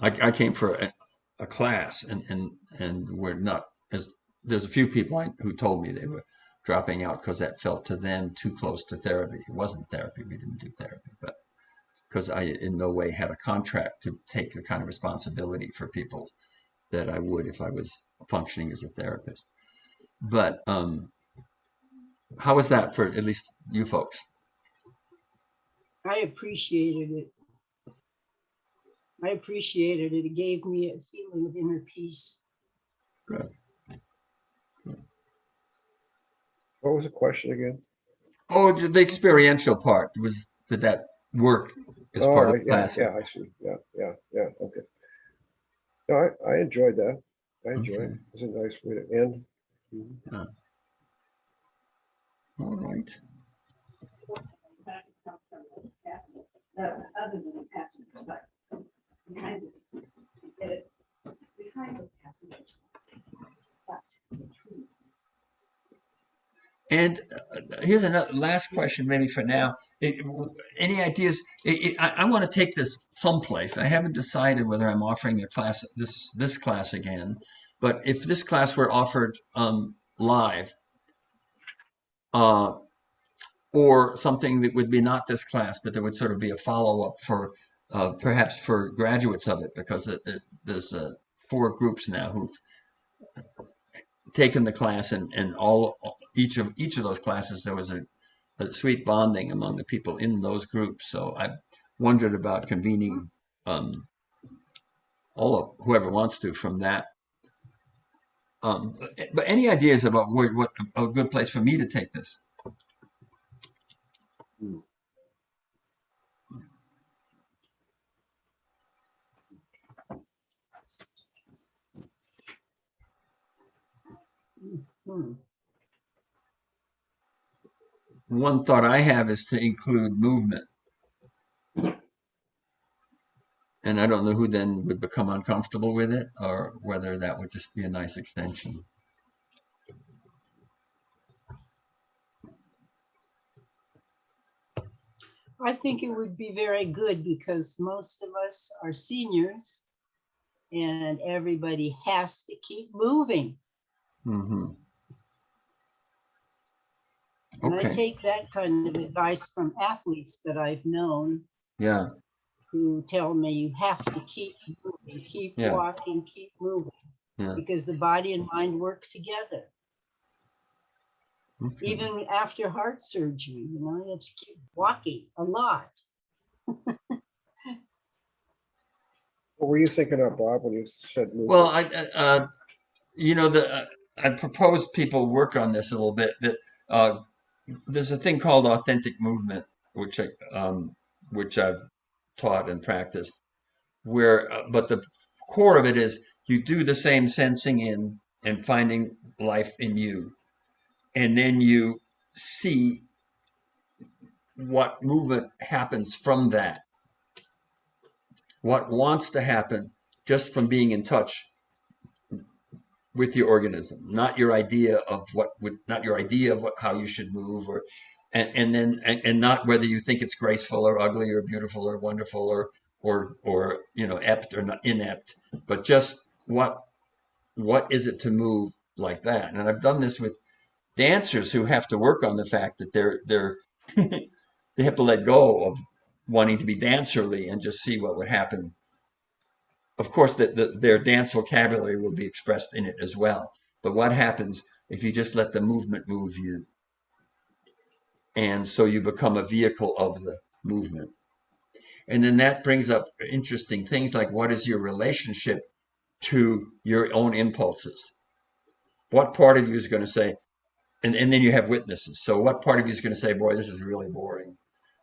I came for a class, and we're not, as there's a few people who told me they were dropping out because that felt to them too close to therapy. It wasn't therapy. We didn't do therapy, but because I in no way had a contract to take the kind of responsibility for people that I would if I was functioning as a therapist. But how was that for at least you folks? I appreciated it. It gave me a feeling of inner peace. Good. What was the question again? Oh, the experiential part did that work as part of the Yeah, class? I see. Yeah. Okay. No, I enjoyed that. I enjoyed it. It's a nice way to end. Mhm. Yeah. All right. Other than the passengers, but behind the passengers. But And here's another last question, maybe for now. Any ideas? I want to take this someplace. I haven't decided whether I'm offering a class, this class again. But if this class were offered live, uh, or something that would be not this class, but there would sort of be a follow-up for perhaps for graduates of it, because there's 4 groups now who've taken the class, and all each of those classes there was a sweet bonding among the people in those groups. So I wondered about convening all of whoever wants to from that. But any ideas about what a good place for me to take this? Hmm. One thought I have is to include movement. And I don't know who then would become uncomfortable with it, or whether that would just be a nice extension. I think it would be very good because most of us are seniors and everybody has to keep moving. Mm-hmm. And I Okay. take that kind of advice from athletes that I've known Yeah. who tell me you have to keep moving, keep Yeah. walking, keep moving, Yeah. because the body and mind work together. Okay. Even after heart surgery, you know, you have to keep walking a lot. What were you thinking of, Bob, when you said Well, movement? I propose people work on this a little bit. That there's a thing called authentic movement, which I've taught and practiced. Where, but the core of it is you do the same sensing in and finding life in you, and then you see what movement happens from that, what wants to happen just from being in touch with your organism, not your idea of not your idea of how you should move, or and not whether you think it's graceful or ugly or beautiful or wonderful or apt or not inept, but just what is it to move like that. And I've done this with dancers who have to work on the fact that they're they have to let go of wanting to be dancerly and just see what would happen. Of course, their dance vocabulary will be expressed in it as well. But what happens if you just let the movement move you? And so you become a vehicle of the movement. And then that brings up interesting things like, what is your relationship to your own impulses? What part of you is going to say, and then you have witnesses. So what part of you is going to say, boy, this is really boring,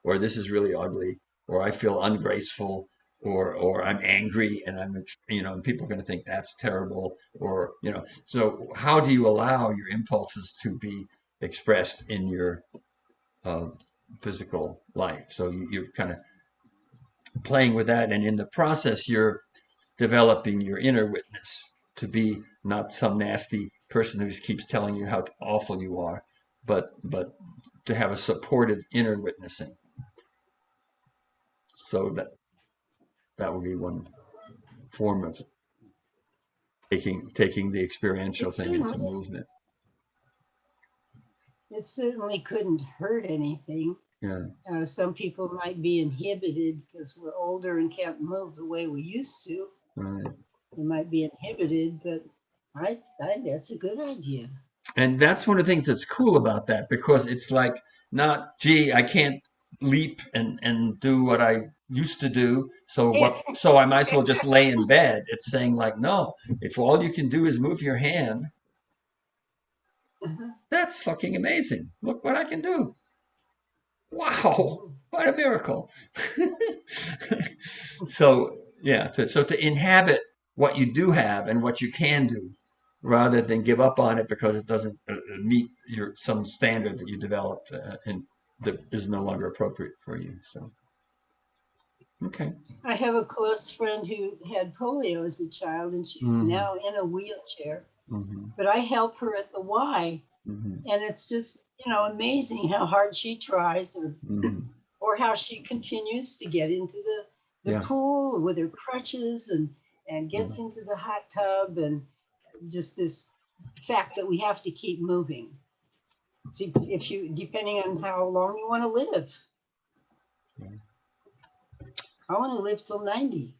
or this is really ugly, or I feel ungraceful, or I'm angry and and people are going to think that's terrible, or. So how do you allow your impulses to be expressed in your uh, physical life? So you're kind of playing with that, and in the process, you're developing your inner witness to be not some nasty person who keeps telling you how awful you are, but to have a supportive inner witnessing. So that would be one form of taking the experiential It thing into certainly, movement. it certainly couldn't hurt anything. Yeah. Some people might be inhibited because we're older and can't move the way we used to. Right. They might be inhibited, but I that's a good idea. And that's one of the things that's cool about that, because it's like, not, gee, I can't leap and do what I used to do. So I might as well just lay in bed. It's saying like, no, if all you can do is move your hand, that's fucking amazing. Look what I can do. Wow, what a miracle. So, yeah, to inhabit what you do have and what you can do, rather than give up on it because it doesn't meet some standard that you developed, and that is no longer appropriate for you. So, okay. I have a close friend who had polio as a child, and she's Mhm. now in a wheelchair. but I help her at the Y. Mm-hmm. And it's just, amazing how hard she tries Mm-hmm. or how she continues to get into the Yeah. pool with her crutches and gets Mm-hmm. into the hot tub, and just this fact that we have to keep moving. See, if you, depending on how long you want to live. Yeah. I want to live till 90.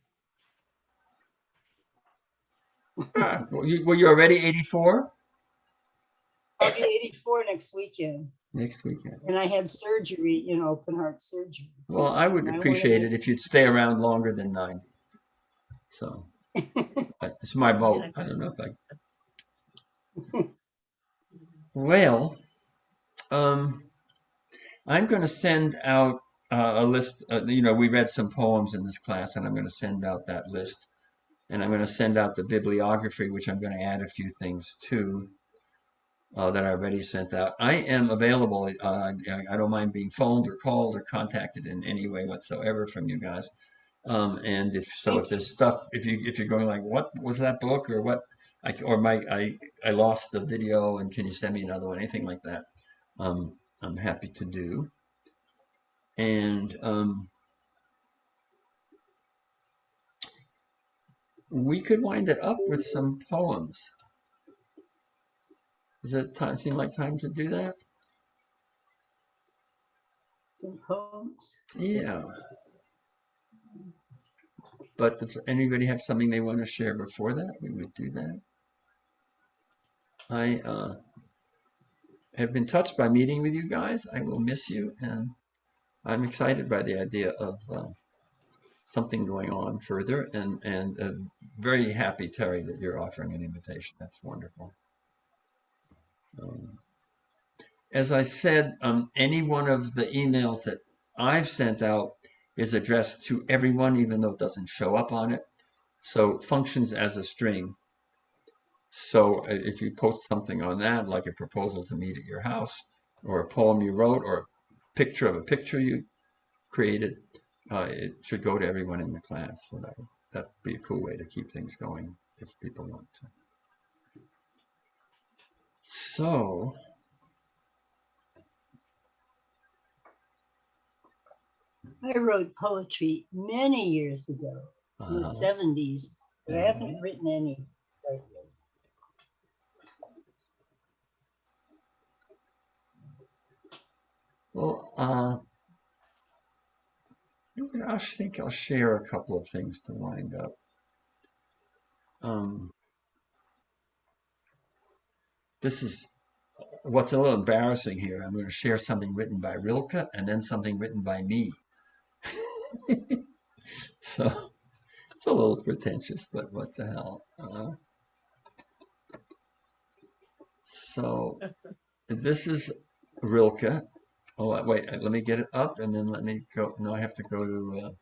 Were you already 84? I'll be 84 next weekend. Next weekend. And I had surgery, open heart surgery. Well, I would And I appreciate wanna it if you'd stay around longer than 90. So it's my vote. I don't know if I. Well, I'm going to send out a list. We read some poems in this class, and I'm going to send out that list. And I'm going to send out the bibliography, which I'm going to add a few things to that I already sent out. I am available. I don't mind being phoned or called or contacted in any way whatsoever from you guys. And if there's stuff, if you're going like, what was that book, or what, I lost the video, and can you send me another one, anything like that, I'm happy to do. And we could wind it up with some poems. Does it seem like time to do that? some poems. Yeah. But does anybody have something they want to share before that? We would do that. I have been touched by meeting with you guys. I will miss you, and I'm excited by the idea of something going on further, and very happy, Terry, that you're offering an invitation. That's wonderful. As I said, any one of the emails that I've sent out is addressed to everyone, even though it doesn't show up on it. So it functions as a string. So if you post something on that, like a proposal to meet at your house, or a poem you wrote, or a picture of a picture you created, it should go to everyone in the class. So that'd be a cool way to keep things going if people want to. So I wrote poetry many years ago, in the 70s, but I haven't written any lately. Well, I think I'll share a couple of things to wind up. This is what's a little embarrassing here. I'm going to share something written by Rilke and then something written by me. So it's a little pretentious, but what the hell? So this is Rilke. Oh, wait, let me get it up and then let me go. No, I have to go to.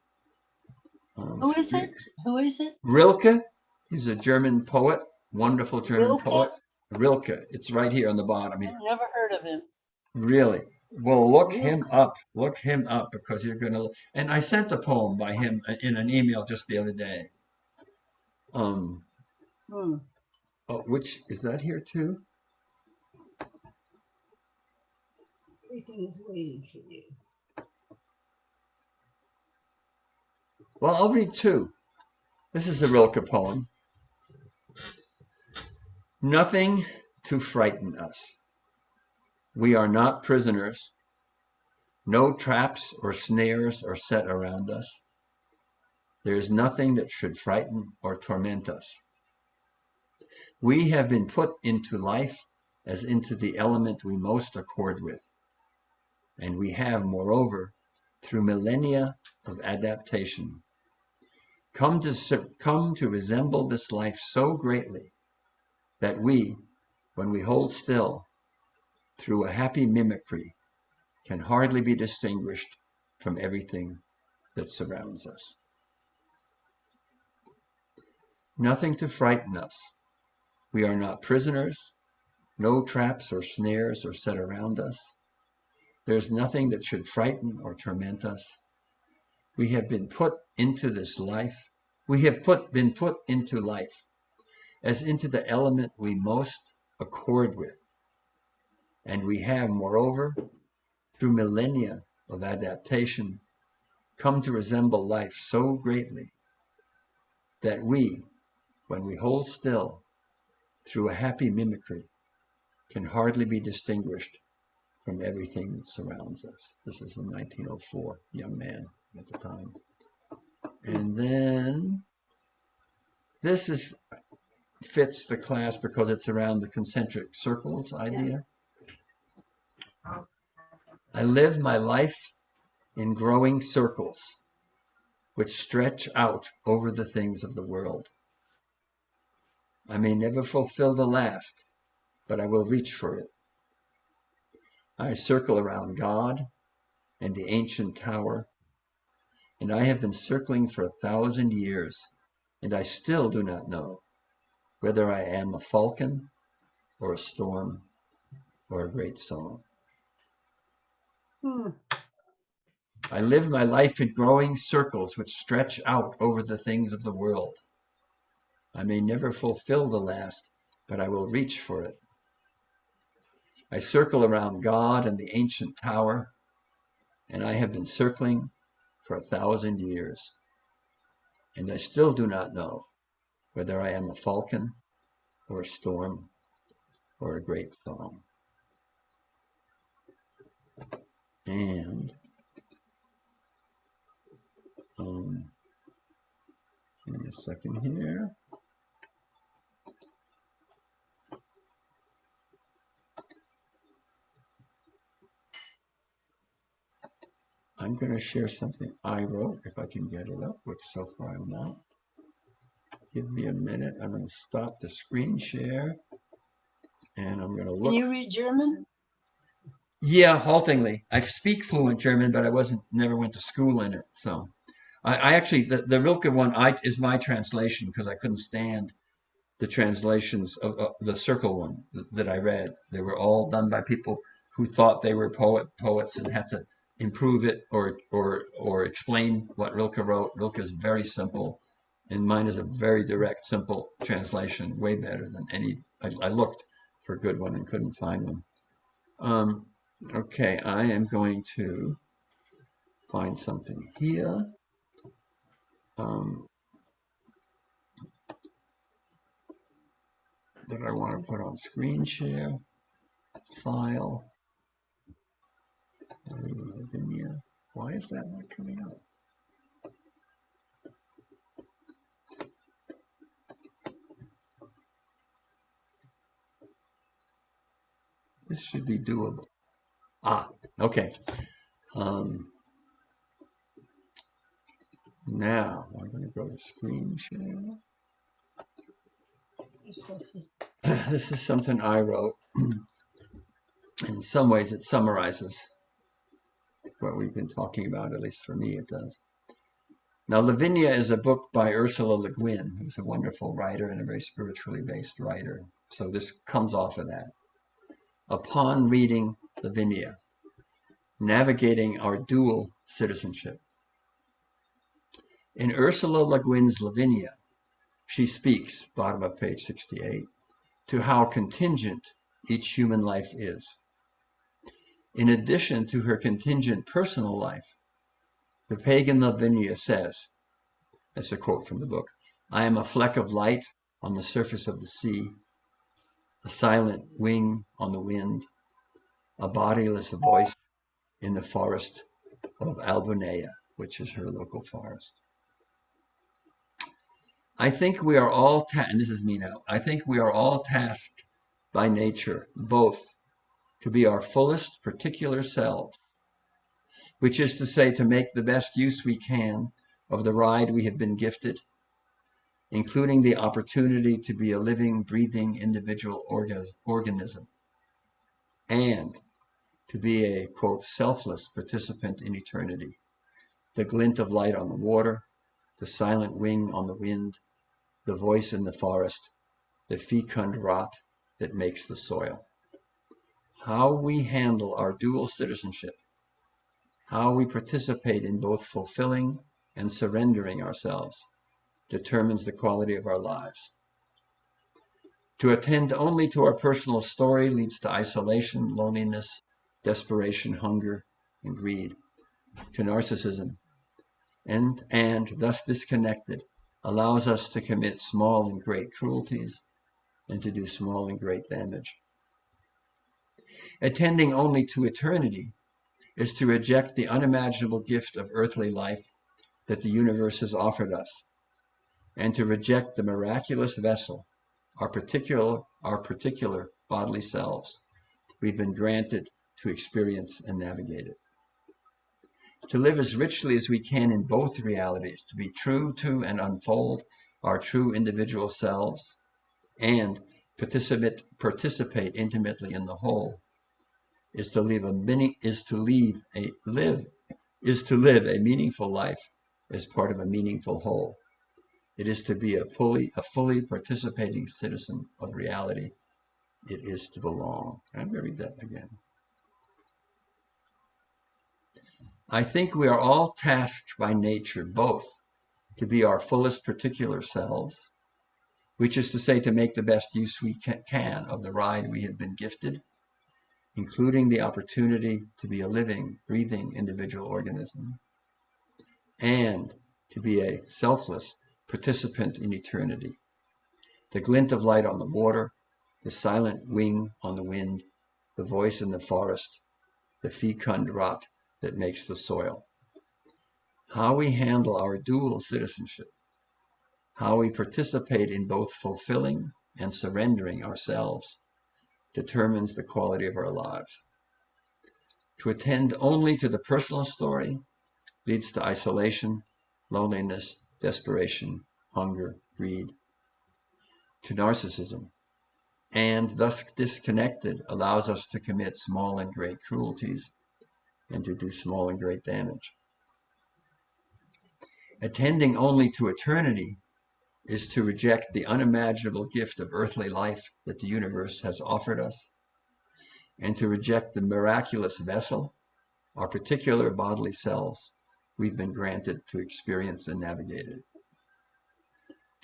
Who is it? Who is it? Rilke. He's a German poet, wonderful German Rilke? poet. Rilke. It's right here on the bottom here. I've never heard of him. Really? Well, look Rilke. him up. Look him up because you're going to. And I sent a poem by him in an email just the other day. Which is that here too? Everything is waiting for you. Well, I'll read two. This is a Rilke poem. Nothing to frighten us. We are not prisoners. No traps or snares are set around us. There is nothing that should frighten or torment us. We have been put into life as into the element we most accord with. And we have, moreover, through millennia of adaptation, come to resemble this life so greatly that we, when we hold still, through a happy mimicry, can hardly be distinguished from everything that surrounds us. Nothing to frighten us. We are not prisoners. No traps or snares are set around us. There is nothing that should frighten or torment us. We have been put into this life. We have been put into life as into the element we most accord with. And we have, moreover, through millennia of adaptation, come to resemble life so greatly that we, when we hold still through a happy mimicry, can hardly be distinguished from everything that surrounds us. This is in 1904, young man at the time. And then this fits the class because it's around the concentric circles idea. I live my life in growing circles which stretch out over the things of the world. I may never fulfill the last, but I will reach for it. I circle around God and the ancient tower, and I have been circling for 1,000 years, and I still do not know whether I am a falcon or a storm or a great song. I live my life in growing circles which stretch out over the things of the world. I may never fulfill the last, but I will reach for it. I circle around God and the ancient tower, and I have been circling for 1,000 years, and I still do not know whether I am a falcon or a storm or a great song. And give me a second here. I'm going to share something I wrote, if I can get it up, which so far I'm not. Give me a minute. I'm going to stop the screen share, and I'm going to look. Can you read German? Yeah, haltingly. I speak fluent German, but I never went to school in it. So I actually, the Rilke one is my translation because I couldn't stand the translations of the Circle one that I read. They were all done by people who thought they were poets and had to improve it or explain what Rilke wrote. Rilke is very simple, and mine is a very direct, simple translation, way better than any. I looked for a good one and couldn't find one. Okay, I am going to find something here. That I want to put on screen share, file, Lavinia. Why is that not coming up? This should be doable. Okay. Now I'm going to go to screen share. This is something I wrote. In some ways, it summarizes what we've been talking about, at least for me, it does. Now, Lavinia is a book by Ursula Le Guin, who's a wonderful writer and a very spiritually based writer. So this comes off of that. Upon reading Lavinia, navigating our dual citizenship. In Ursula Le Guin's Lavinia, she speaks, bottom of page 68, to how contingent each human life is. In addition to her contingent personal life, the pagan Lavinia says, that's a quote from the book, I am a fleck of light on the surface of the sea, a silent wing on the wind, a bodiless voice in the forest of Albunea, which is her local forest. I think we are all, and this is me now, I think we are all tasked by nature, both to be our fullest particular selves, which is to say, to make the best use we can of the ride we have been gifted, including the opportunity to be a living, breathing individual organism, and to be a, quote, selfless participant in eternity, the glint of light on the water, the silent wing on the wind, the voice in the forest, the fecund rot that makes the soil. How we handle our dual citizenship, how we participate in both fulfilling and surrendering ourselves, determines the quality of our lives. To attend only to our personal story leads to isolation, loneliness, desperation, hunger, and greed, to narcissism, and thus disconnected, allows us to commit small and great cruelties and to do small and great damage. Attending only to eternity is to reject the unimaginable gift of earthly life that the universe has offered us, and to reject the miraculous vessel, our particular bodily selves, we've been granted to experience and navigate it. To live as richly as we can in both realities, to be true to and unfold our true individual selves, and participate intimately in the whole, is to live a meaningful life as part of a meaningful whole. It is to be a fully participating citizen of reality. It is to belong. I'm going to read that again. I think we are all tasked by nature both to be our fullest particular selves, which is to say to make the best use we can of the ride we have been gifted, including the opportunity to be a living, breathing individual organism, and to be a selfless participant in eternity. The glint of light on the water, the silent wing on the wind, the voice in the forest, the fecund rot that makes the soil. How we handle our dual citizenship, how we participate in both fulfilling and surrendering ourselves, determines the quality of our lives. To attend only to the personal story leads to isolation, loneliness, desperation, hunger, greed, to narcissism, and thus disconnected allows us to commit small and great cruelties and to do small and great damage. Attending only to eternity is to reject the unimaginable gift of earthly life that the universe has offered us, and to reject the miraculous vessel, our particular bodily selves, we've been granted to experience and navigate it.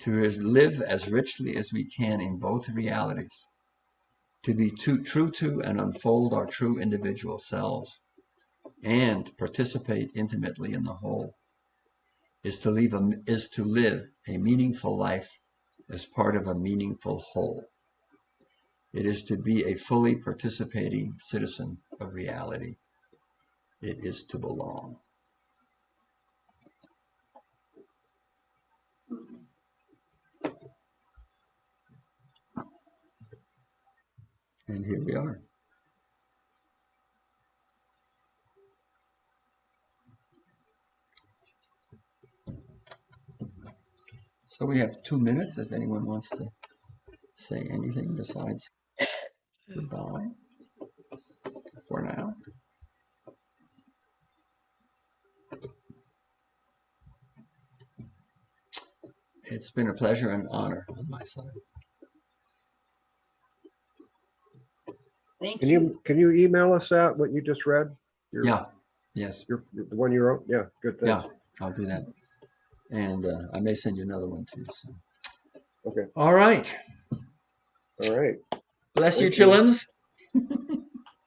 To live as richly as we can in both realities, to be true to and unfold our true individual selves, and participate intimately in the whole, is to live a meaningful life as part of a meaningful whole. It is to be a fully participating citizen of reality. It is to belong. And here we are. So we have 2 minutes if anyone wants to say anything besides goodbye for now. It's been a pleasure and honor on my side. Thank Can you. you email us that, what you just read? Yeah, yes, The one you wrote? Yeah, good, yeah, thanks. I'll do that. And I may send you another one too. So. Okay, All right. all right. Bless you, Thank you. chillins.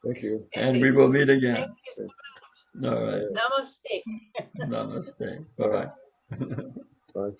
Thank you. And we will meet Thank again. you. All right. Namaste. Namaste. Bye. Bye-bye. Bye.